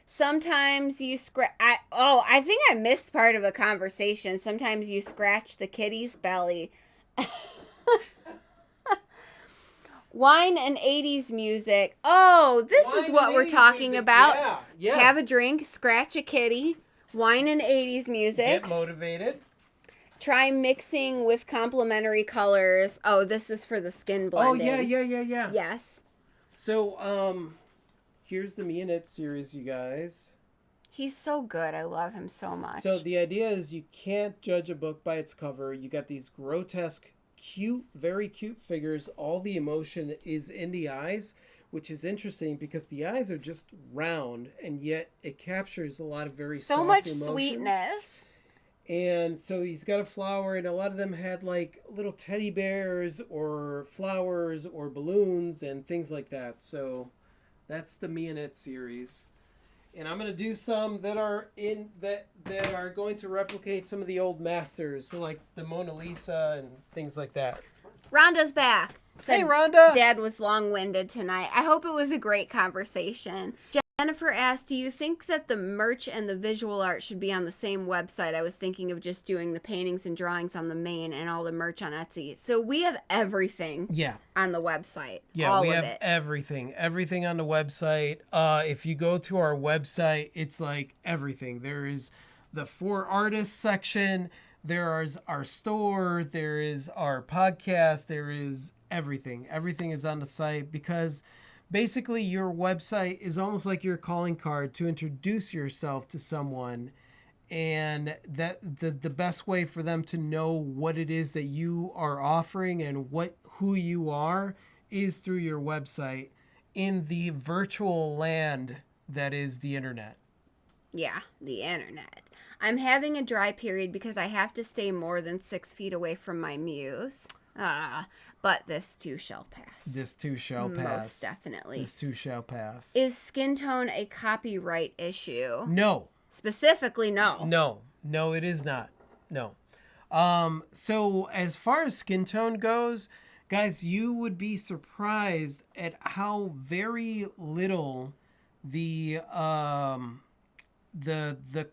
Sometimes you scratch... I think I missed part of a conversation. Sometimes you scratch the kitty's belly. Wine and 80s music. Oh, this is what we're talking music. About. Yeah. Have a drink, scratch a kitty. Wine and 80s music. Get motivated. Try mixing with complementary colors. Oh, this is for the skin blending. Oh, yeah. Yes. So, here's the Me and It series, you guys. He's so good. I love him so much. So, the idea is you can't judge a book by its cover. You got these grotesque, cute, very cute figures. All the emotion is in the eyes, which is interesting because the eyes are just round, and yet it captures a lot of very soft emotions. So much sweetness. And so he's got a flower, and a lot of them had like little teddy bears or flowers or balloons and things like that. So that's the Me and It series. And I'm going to do some that are that are going to replicate some of the old masters. So like the Mona Lisa and things like that. Rhonda's back. Hey, Rhonda. Dad was long-winded tonight. I hope it was a great conversation. Jennifer asked, do you think that the merch and the visual art should be on the same website? I was thinking of just doing the paintings and drawings on the main and all the merch on Etsy. So we have everything on the website. Yeah, all we have everything. Everything on the website. If you go to our website, it's like everything. There is the For Artists section. There is our store. There is our podcast. There is everything. Everything is on the site because... basically, your website is almost like your calling card to introduce yourself to someone, and that the best way for them to know what it is that you are offering and who you are is through your website in the virtual land that is the internet. Yeah, the internet. I'm having a dry period because I have to stay more than 6 feet away from my muse. But this too shall pass. This too shall pass. Most definitely. This too shall pass. Is skin tone a copyright issue? No. Specifically, no. No, it is not. No. So as far as skin tone goes, guys, you would be surprised at how very little the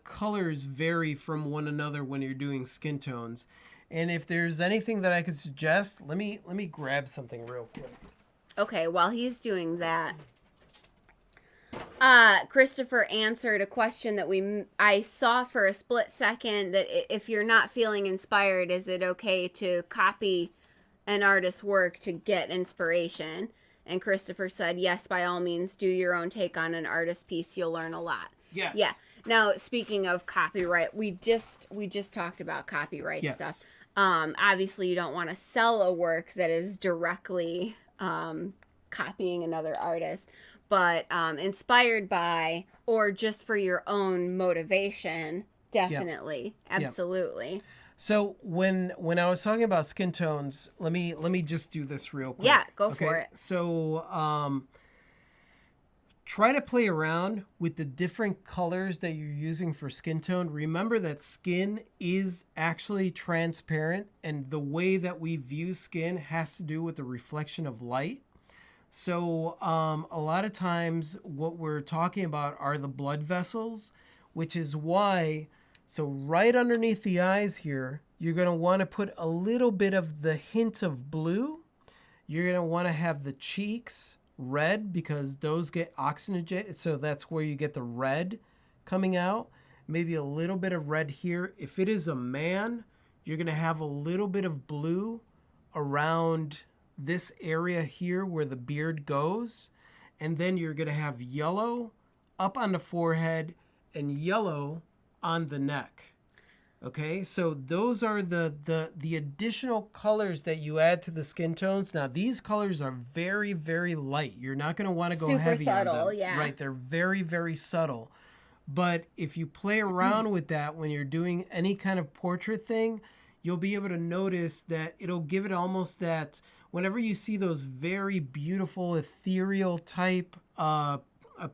colors vary from one another when you're doing skin tones. And if there's anything that I could suggest, let me grab something real quick. Okay, while he's doing that, Christopher answered a question that I saw for a split second, that if you're not feeling inspired, is it okay to copy an artist's work to get inspiration. And Christopher said, yes, by all means, do your own take on an artist piece. You'll learn a lot. Yes. Yeah. Now, speaking of copyright, we just talked about copyright stuff. Obviously, you don't want to sell a work that is directly copying another artist, but inspired by or just for your own motivation, definitely, absolutely. So when I was talking about skin tones, let me just do this real quick. Yeah, go for it. So try to play around with the different colors that you're using for skin tone. Remember that skin is actually transparent, and the way that we view skin has to do with the reflection of light. So a lot of times what we're talking about are the blood vessels, which is why, so right underneath the eyes here, you're going to want to put a little bit of the hint of blue. You're going to want to have the cheeks red because those get oxygenated. So that's where you get the red coming out. Maybe a little bit of red here. If it is a man, you're going to have a little bit of blue around this area here where the beard goes. And then you're going to have yellow up on the forehead and yellow on the neck. Okay, so those are the additional colors that you add to the skin tones. Now, these colors are very, very light. You're not going to want to go super heavy subtle, on them. yeah. Right, they're very, very subtle. But if you play around with that when you're doing any kind of portrait thing, you'll be able to notice that it'll give it almost that, whenever you see those very beautiful ethereal type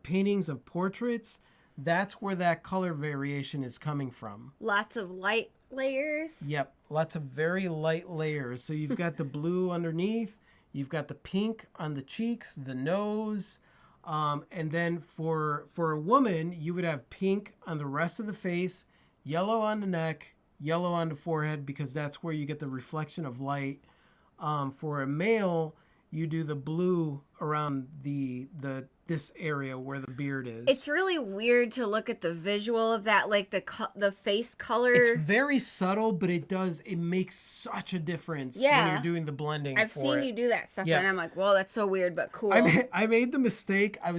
paintings of portraits, that's where that color variation is coming from. Lots of light layers. Yep, lots of very light layers. So you've got the blue underneath, you've got the pink on the cheeks, the nose, and then for a woman, you would have pink on the rest of the face, yellow on the neck, yellow on the forehead, because that's where you get the reflection of light. For a male, you do the blue around this area where the beard is. It's really weird to look at the visual of that, like the face color. It's very subtle, but it makes such a difference when you're doing the blending. I've seen you do that stuff, and I'm like, whoa, that's so weird, but cool. I made the mistake. I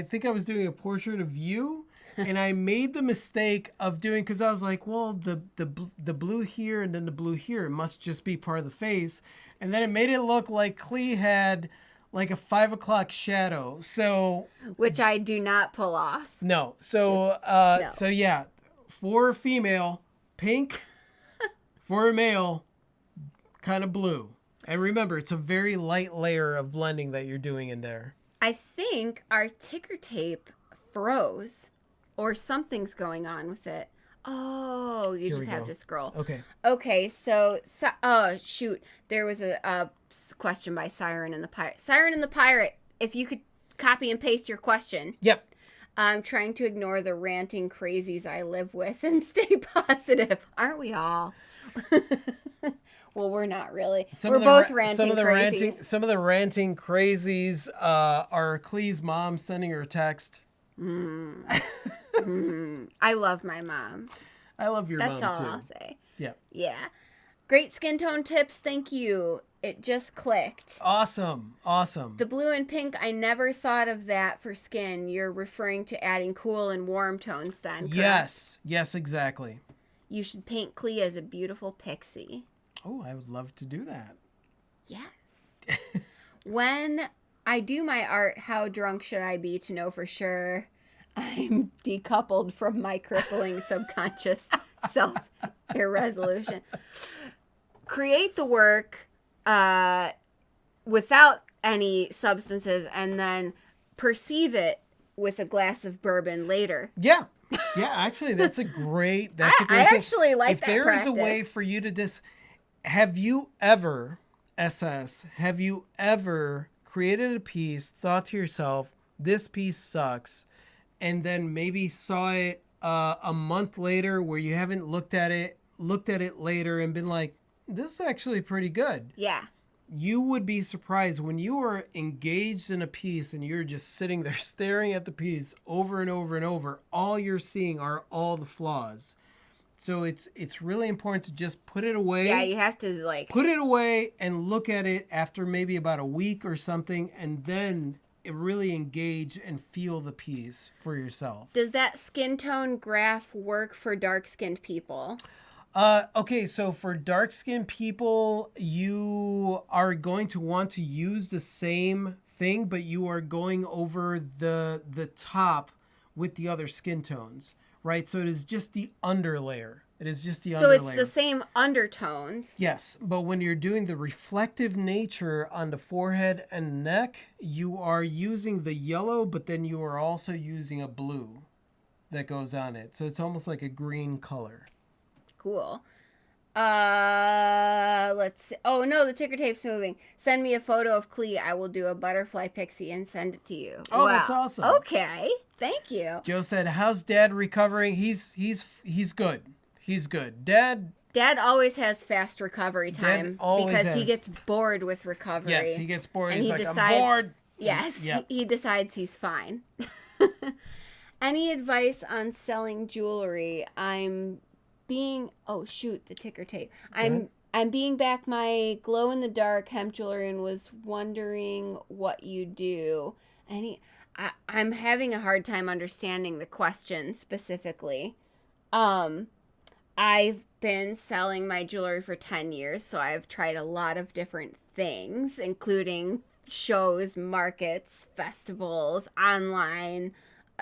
think I was doing a portrait of you, and I made the mistake of doing, because I was like, well, the blue here and then the blue here, it must just be part of the face. And then it made it look like Clee had like a 5 o'clock shadow. So, which I do not pull off. No. So, no. So yeah, for a female, pink. For a male, kind of blue. And remember, it's a very light layer of blending that you're doing in there. I think our ticker tape froze, or something's going on with it. Oh, you just have to scroll. Okay, so oh, shoot. There was a question by Siren and the Pirate. Siren and the Pirate, if you could copy and paste your question. Yep. I'm trying to ignore the ranting crazies I live with and stay positive. Aren't we all? Well, we're not really. We're both ranting crazies. Some of the ranting crazies are Clee's mom sending her a text. I love my mom. I love your mom, too. That's all I'll say. Yeah. Yeah. Great skin tone tips. Thank you. It just clicked. Awesome. The blue and pink, I never thought of that for skin. You're referring to adding cool and warm tones then, correct? Yes, exactly. You should paint Clea as a beautiful pixie. Oh, I would love to do that. Yes. When I do my art, how drunk should I be to know for sure I'm decoupled from my crippling subconscious self-irresolution? Create the work without any substances and then perceive it with a glass of bourbon later. Yeah, actually, that's a great thing. I actually like that practice. If there is a way for you to have you ever created a piece, thought to yourself, this piece sucks, and then maybe saw it a month later where you haven't looked at it later and been like, this is actually pretty good. Yeah. You would be surprised when you are engaged in a piece and you're just sitting there staring at the piece over and over and over. All you're seeing are all the flaws. So it's really important to just put it away. Yeah, you have to like put it away and look at it after maybe about a week or something, and then really engage and feel the piece for yourself. Does that skin tone graph work for dark-skinned people? Okay, so for dark-skinned people, you are going to want to use the same thing, but you are going over the top with the other skin tones, right? So it is just the underlayer. It is just the underlayer. So it's the same undertones. Yes, but when you're doing the reflective nature on the forehead and neck, you are using the yellow, but then you are also using a blue that goes on it. So it's almost like a green color. Cool. Let's see. Oh no, the ticker tape's moving. Send me a photo of Clee. I will do a butterfly pixie and send it to you. Oh, wow. That's awesome. Okay, thank you. Joe said, "How's Dad recovering?" He's good. He's good. Dad always has fast recovery time because he gets bored with recovery. Yes, he gets bored. And he's he like, decides, I'm bored. Yes, yep. he decides he's fine. Any advice on selling jewelry? Oh shoot, the ticker tape. I'm being back my glow in the dark hemp jewelry and was wondering what you do. I'm having a hard time understanding the question specifically. I've been selling my jewelry for 10 years, so I've tried a lot of different things, including shows, markets, festivals, online,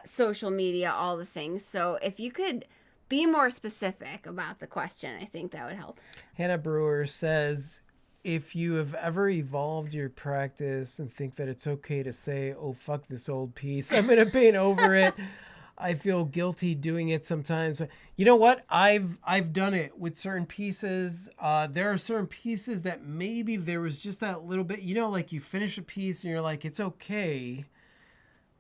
social media, all the things. So if you could be more specific about the question, I think that would help. Hannah Brewer says, if you have ever evolved your practice and think that it's okay to say, oh, fuck this old piece, I'm going to paint over it. I feel guilty doing it sometimes. You know what? I've done it with certain pieces. There are certain pieces that maybe there was just that little bit, like you finish a piece and you're like, it's okay.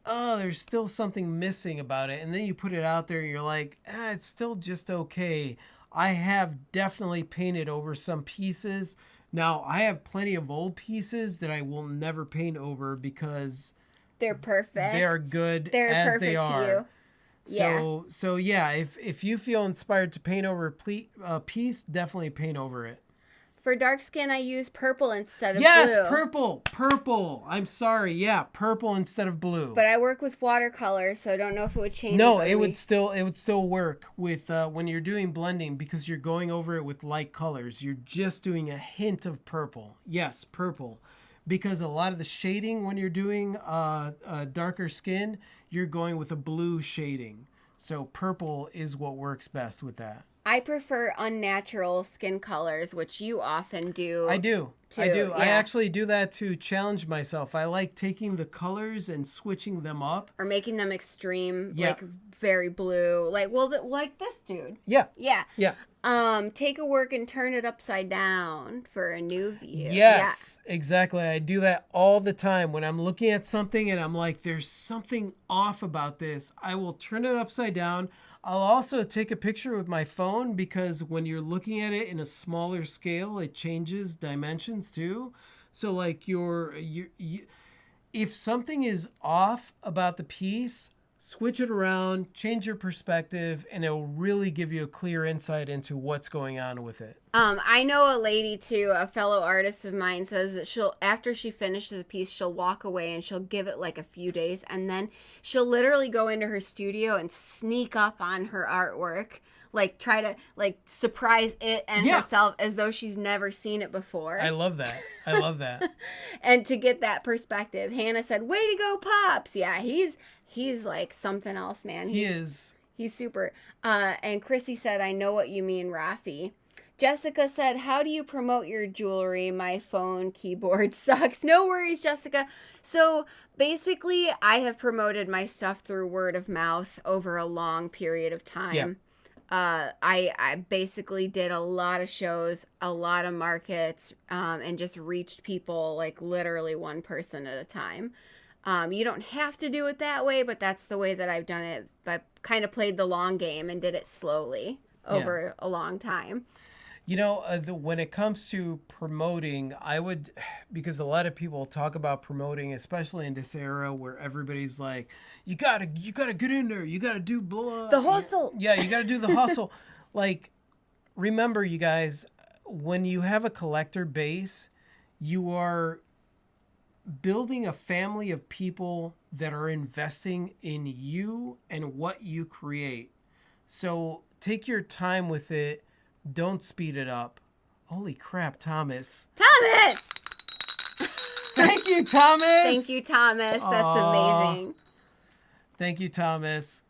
Oh, there's still something missing about it. And then you put it out there and you're like, it's still just okay. I have definitely painted over some pieces. Now, I have plenty of old pieces that I will never paint over because they're perfect. They're good as they are. To you. So yeah, if you feel inspired to paint over a piece, definitely paint over it. For dark skin, I use purple instead of blue. Yes, purple. I'm sorry. Yeah, purple instead of blue. But I work with watercolor, so I don't know if it would change. No, it would still work with when you're doing blending because you're going over it with light colors. You're just doing a hint of purple. Yes, purple. Because a lot of the shading when you're doing darker skin, you're going with a blue shading. So purple is what works best with that. I prefer unnatural skin colors, which you often do. I do. Yeah. I actually do that to challenge myself. I like taking the colors and switching them up. Or making them extreme, Yeah. like very blue. Like this dude. Yeah. Yeah. Yeah. Take a work and turn it upside down for a new view. Yes, exactly. I do that all the time. When I'm looking at something and I'm like, there's something off about this, I will turn it upside down. I'll also take a picture with my phone because when you're looking at it in a smaller scale, it changes dimensions too. So like if something is off about the piece, switch it around, change your perspective, and it will really give you a clear insight into what's going on with it. I know a lady too, a fellow artist of mine, says that after she finishes a piece, she'll walk away and she'll give it like a few days, and then she'll literally go into her studio and sneak up on her artwork, like try to like surprise it and herself as though she's never seen it before. I love that. And to get that perspective, Hannah said, "Way to go, Pops!" Yeah, he's like something else, man. He's super. And Chrissy said, "I know what you mean, Rafi." Jessica said, "How do you promote your jewelry? My phone keyboard sucks." No worries, Jessica. So basically, I have promoted my stuff through word of mouth over a long period of time. Yeah. I basically did a lot of shows, a lot of markets, and just reached people like literally one person at a time. You don't have to do it that way, but that's the way that I've done it. But kind of played the long game and did it slowly over a long time. When it comes to promoting, because a lot of people talk about promoting, especially in this era where everybody's like, you gotta get in there, you gotta do blah. The hustle. Yeah, you gotta do the hustle. like, remember, you guys, when you have a collector base, you are building a family of people that are investing in you and what you create. So take your time with it. Don't speed it up. Holy crap, Thomas. Thomas! Thank you, Thomas. Thank you, Thomas. That's amazing. Thank you, Thomas.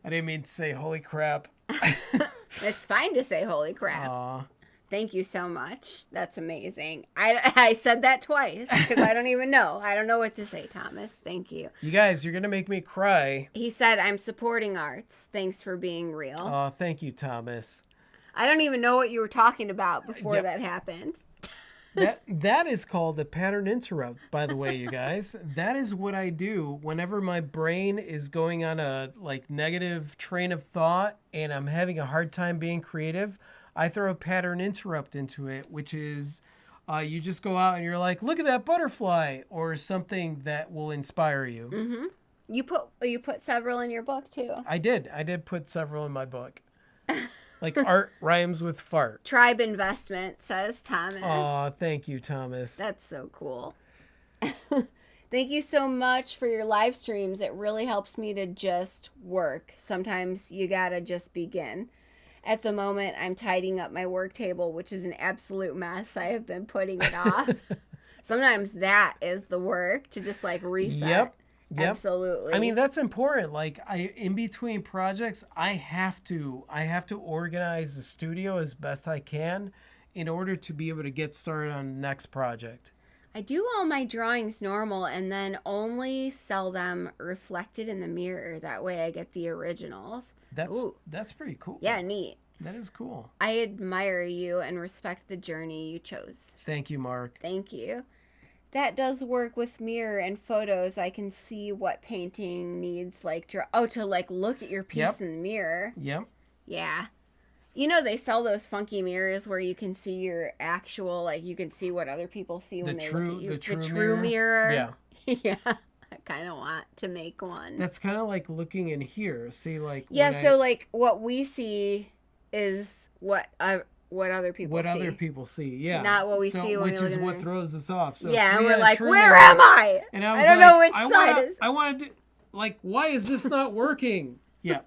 I didn't mean to say holy crap. It's fine to say holy crap. Aw. Thank you so much. That's amazing. I said that twice because I don't even know. I don't know what to say, Thomas. Thank you. You guys, you're going to make me cry. He said, I'm supporting arts. Thanks for being real. Oh, thank you, Thomas. I don't even know what you were talking about before that happened. That is called a pattern interrupt, by the way, you guys. That is what I do whenever my brain is going on a negative train of thought and I'm having a hard time being creative. I throw a pattern interrupt into it, which is you just go out and you're like, look at that butterfly, or something that will inspire you. Mm-hmm. You put several in your book too. I did put several in my book. Like art rhymes with fart. Tribe investment, says Thomas. Aw, thank you, Thomas. That's so cool. Thank you so much for your live streams. It really helps me to just work. Sometimes you gotta just begin. At the moment, I'm tidying up my work table, which is an absolute mess. I have been putting it off. Sometimes that is the work, to just reset. Yep. Absolutely. I mean, that's important. In between projects, I have to organize the studio as best I can in order to be able to get started on the next project. I do all my drawings normal and then only sell them reflected in the mirror. That way I get the originals. That's pretty cool. Yeah, neat. That is cool. I admire you and respect the journey you chose. Thank you, Mark. Thank you. That does work with mirror and photos. I can see what painting needs, to look at your piece in the mirror. Yep. Yeah. You know, they sell those funky mirrors where you can see your actual, you can see what other people see when they look at you. The true mirror. Yeah. Yeah. I kind of want to make one. That's kind of like looking in here. See, Yeah, what we see is what other people see. Yeah. Not what we see when we look which is in what the- throws us off. So Yeah, if and we we're had a like, true where mirror- am I? And I was don't know which side is. I want to do, why is this not working? Yeah.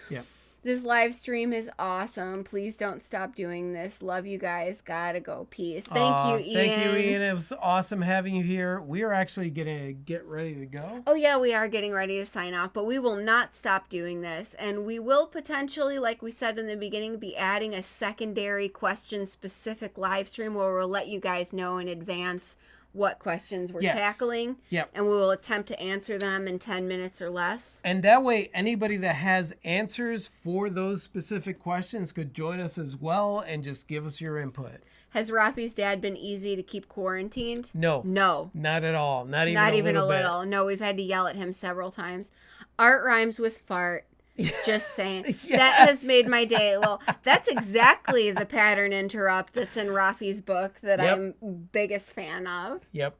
Yeah. This live stream is awesome. Please don't stop doing this. Love you guys. Gotta go. Peace. Thank you, Ian. Thank you, Ian. It was awesome having you here. We are actually going to get ready to go. Oh, yeah, we are getting ready to sign off, but we will not stop doing this. And we will potentially, like we said in the beginning, be adding a secondary question-specific live stream where we'll let you guys know in advance what questions we're tackling. Yep. And we will attempt to answer them in 10 minutes or less. And that way, anybody that has answers for those specific questions could join us as well and just give us your input. Has Rafi's dad been easy to keep quarantined? No. No. Not at all. Not even a little bit. No, we've had to yell at him several times. Art rhymes with fart. Yes. Just saying. Yes. That has made my day. Well, that's exactly the pattern interrupt that's in Rafi's book that I'm biggest fan of. Yep.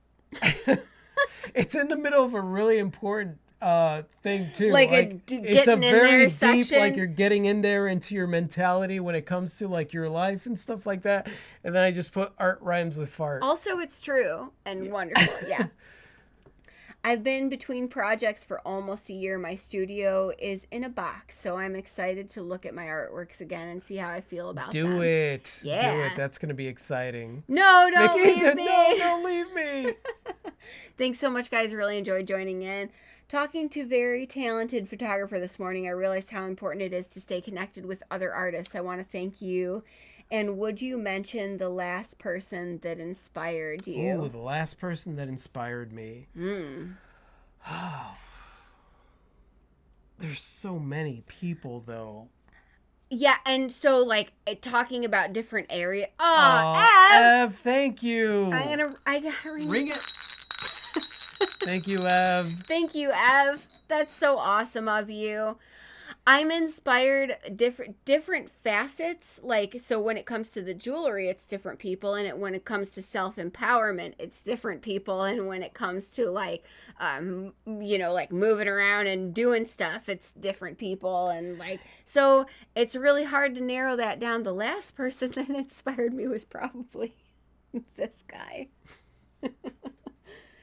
It's in the middle of a really important thing too. It's a very deep section. You're getting in there into your mentality when it comes to your life and stuff like that. And then I just put art rhymes with fart. Also, it's true and wonderful. Yeah. I've been between projects for almost a year. My studio is in a box, so I'm excited to look at my artworks again and see how I feel about them. Do it. Yeah. Do it. That's going to be exciting. No, don't leave me. No, don't leave me. Thanks so much, guys. Really enjoyed joining in. Talking to very talented photographer this morning, I realized how important it is to stay connected with other artists. I want to thank you. And would you mention the last person that inspired you? Ooh, the last person that inspired me. Oh, there's so many people, though. Yeah, and so, talking about different areas. Oh, Ev, thank you. I gotta ring it. Thank you, Ev. Thank you, Ev. That's so awesome of you. I'm inspired different facets. Like, so when it comes to the jewelry, it's different people, and when it comes to self-empowerment, it's different people, and when it comes to like like moving around and doing stuff, it's different people. And like, so it's really hard to narrow that down. The last person that inspired me was probably this guy.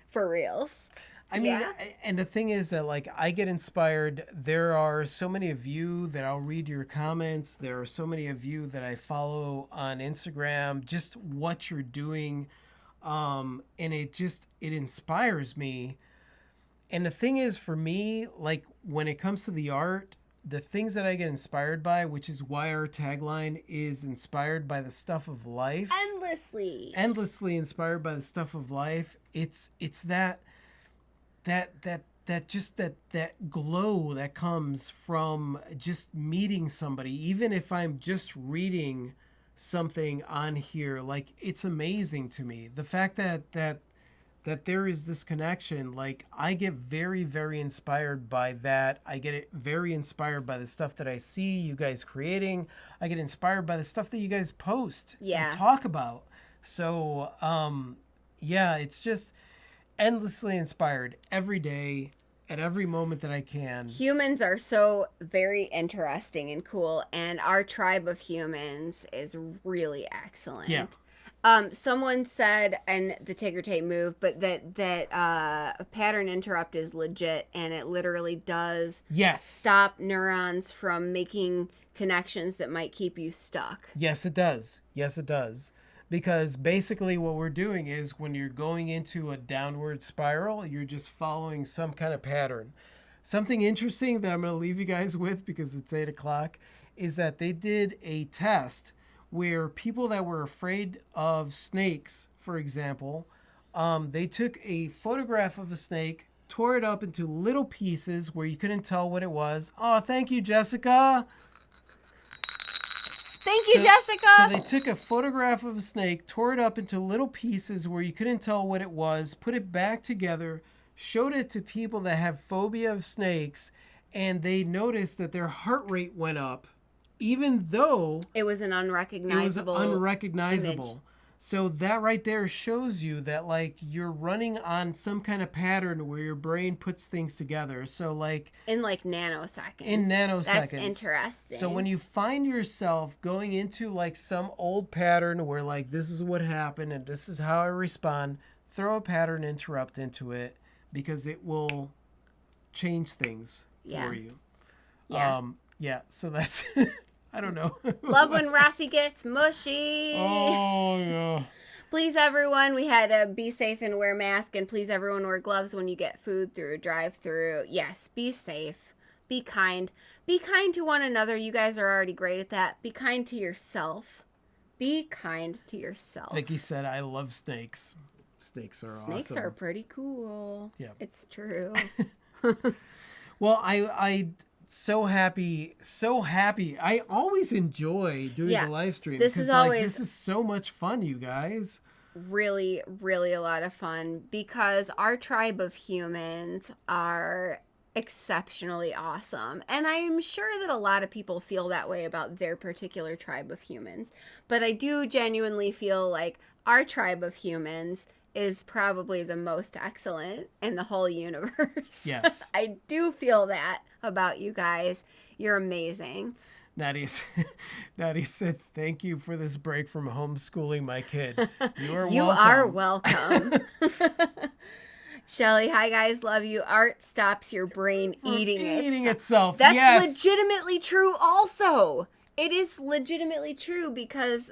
For reals. I mean, and the thing is that, like, I get inspired. There are so many of you that I'll read your comments. There are so many of you that I follow on Instagram, just what you're doing. And it inspires me. And the thing is, for me, like, when it comes to the art, the things that I get inspired by, which is why our tagline is inspired by the stuff of life. Endlessly inspired by the stuff of life. It's that glow that comes from just meeting somebody, even if I'm just reading something on here. Like, it's amazing to me, the fact that there is this connection. Like, I get very, very inspired by that. I get very inspired by the stuff that I see you guys creating. I get inspired by the stuff that you guys post and talk about. So it's just endlessly inspired every day, at every moment that I can. Humans are so very interesting and cool, and our tribe of humans is really excellent. Yeah. Someone said, and the ticker tape move, but that pattern interrupt is legit, and it literally does stop neurons from making connections that might keep you stuck. Yes, it does. Because basically what we're doing is, when you're going into a downward spiral, you're just following some kind of pattern. Something interesting that I'm going to leave you guys with, because it's 8:00, is that they did a test where people that were afraid of snakes, for example, they took a photograph of a snake, tore it up into little pieces where you couldn't tell what it was. Oh, thank you, Jessica. Thank you, Jessica. So they took a photograph of a snake, tore it up into little pieces where you couldn't tell what it was, put it back together, showed it to people that have phobia of snakes, and they noticed that their heart rate went up, even though it was unrecognizable. Image. So that right there shows you that, like, you're running on some kind of pattern where your brain puts things together. So, like, in like nanoseconds. That's interesting. So when you find yourself going into like some old pattern where, like, this is what happened and this is how I respond, throw a pattern interrupt into it, because it will change things for you. So that's I don't know. Love when Rafi gets mushy. Oh, yeah. Please, everyone, we had to be safe and wear masks, and please, everyone, wear gloves when you get food through a drive-through. Yes, be safe. Be kind. Be kind to one another. You guys are already great at that. Be kind to yourself. Be kind to yourself. Vicky said, I love snakes. Snakes are awesome. Snakes are pretty cool. Yeah. It's true. Well, I so happy. I always enjoy doing the live stream. This is always, this is so much fun, you guys. Really, really a lot of fun, because our tribe of humans are exceptionally awesome. And I'm sure that a lot of people feel that way about their particular tribe of humans. But I do genuinely feel like our tribe of humans is probably the most excellent in the whole universe. Yes. I do feel that about you guys. You're amazing. Natty said, thank you for this break from homeschooling my kid. You are welcome. Shelly, hi guys, love you. Art stops your brain eating itself. That's legitimately true also. It is legitimately true, because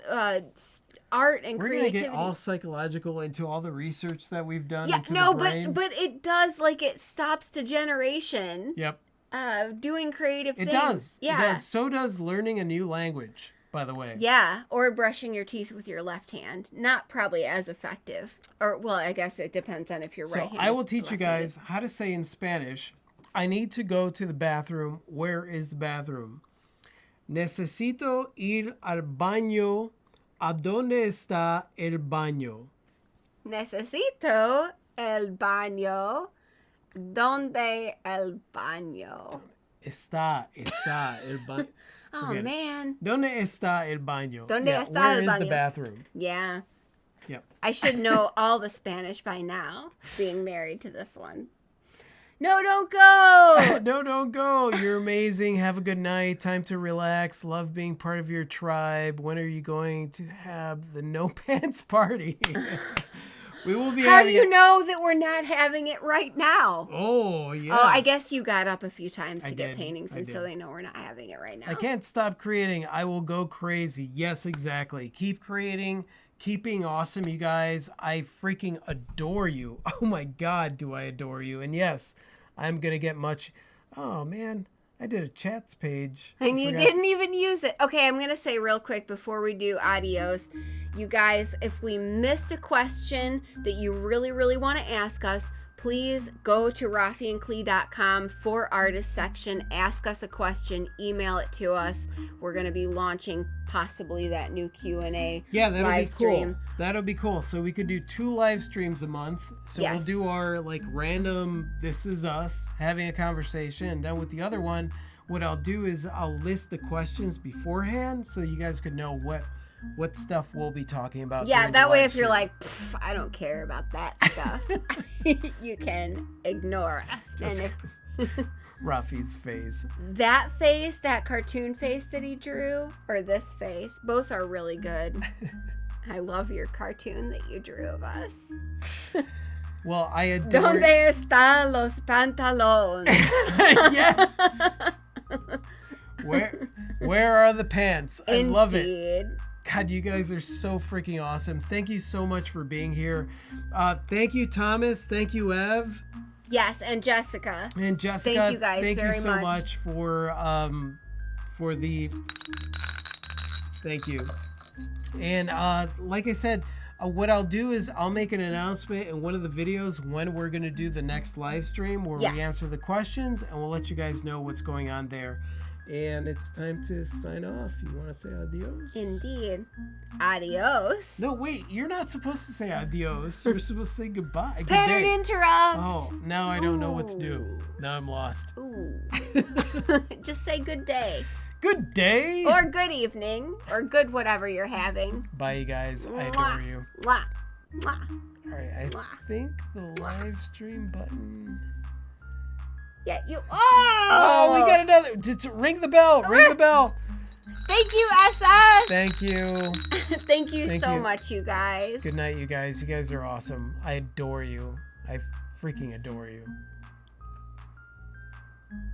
art and creativity. We're gonna get all psychological into all the research that we've done. Yeah, no, but it does, like, it stops degeneration. Yep. Doing creative things. It does. Yeah. It does. So does learning a new language, by the way. Yeah, or brushing your teeth with your left hand. Not probably as effective. Or, well, I guess it depends on if you're right-handed. So I will teach you guys how to say in Spanish, I need to go to the bathroom. Where is the bathroom? Necesito ir al baño. ¿A dónde está el baño? Necesito el baño. ¿Dónde el baño? está el baño? Oh, man. ¿Dónde está el baño? ¿Dónde está where el is baño? the bathroom? Yeah. Yep. I should know all the Spanish by now, being married to this one. No, don't go! No, don't go. You're amazing. Have a good night. Time to relax. Love being part of your tribe. When are you going to have the no pants party? We will be How do having you know that we're not having it right now? Oh, yeah. Oh, I guess you got up a few times to get did. paintings, I and so did. they know we're not having it right now. I can't stop creating. I will go crazy. Yes, exactly. Keep creating. Keep being awesome, you guys. I freaking adore you. Oh my God, do I adore you. And yes, I'm going to get much. Oh, man. I did a chats page. And you didn't even use it. Okay, I'm going to say real quick before we do adios. You guys, if we missed a question that you really, really want to ask us, please go to rafiandklee.com for artist section. Ask us a question. Email it to us. We're going to be launching possibly that new Q&A that'll live be cool. stream. That'll be cool. So we could do 2 live streams a month. So Yes. we'll do our like random, this is us having a conversation. And then with the other one, what I'll do is I'll list the questions beforehand so you guys could know what stuff we'll be talking about. Yeah, during the that way live if you're stream. like, I don't care about that stuff, you can ignore us. Just- And if Rafi's face. that face, that cartoon face that he drew, or this face, both are really good. I love your cartoon that you drew of us. Well, I adore. ¿Dónde están los pantalones? Yes. Where are the pants? I love it. Indeed. God, you guys are so freaking awesome. Thank you so much for being here. Thank you, Thomas. Thank you, Ev. Yes, and Jessica. And Jessica, Thank you guys thank very you so much. much for the thank you. And like I said, what I'll do is I'll make an announcement in one of the videos when we're going to do the next live stream where Yes. we answer the questions, and we'll let you guys know what's going on there. And it's time to sign off. You want to say adios? Indeed. Adios. No, wait. You're not supposed to say adios. You're supposed to say goodbye. Good Pattern day. interrupt. Oh, now I don't know what to do. Ooh. Now I'm lost. Ooh. Just say good day. Good day. Or good evening. Or good whatever you're having. Bye, you guys. I adore Mwah. you. Mwah. Mwah. All right. I think the live stream button. Yeah, you. Oh, we got another. Just ring the bell. Ring the bell. Thank you, SS. Thank you. Thank you Thank so you. much, you guys. Good night, you guys. You guys are awesome. I adore you. I freaking adore you.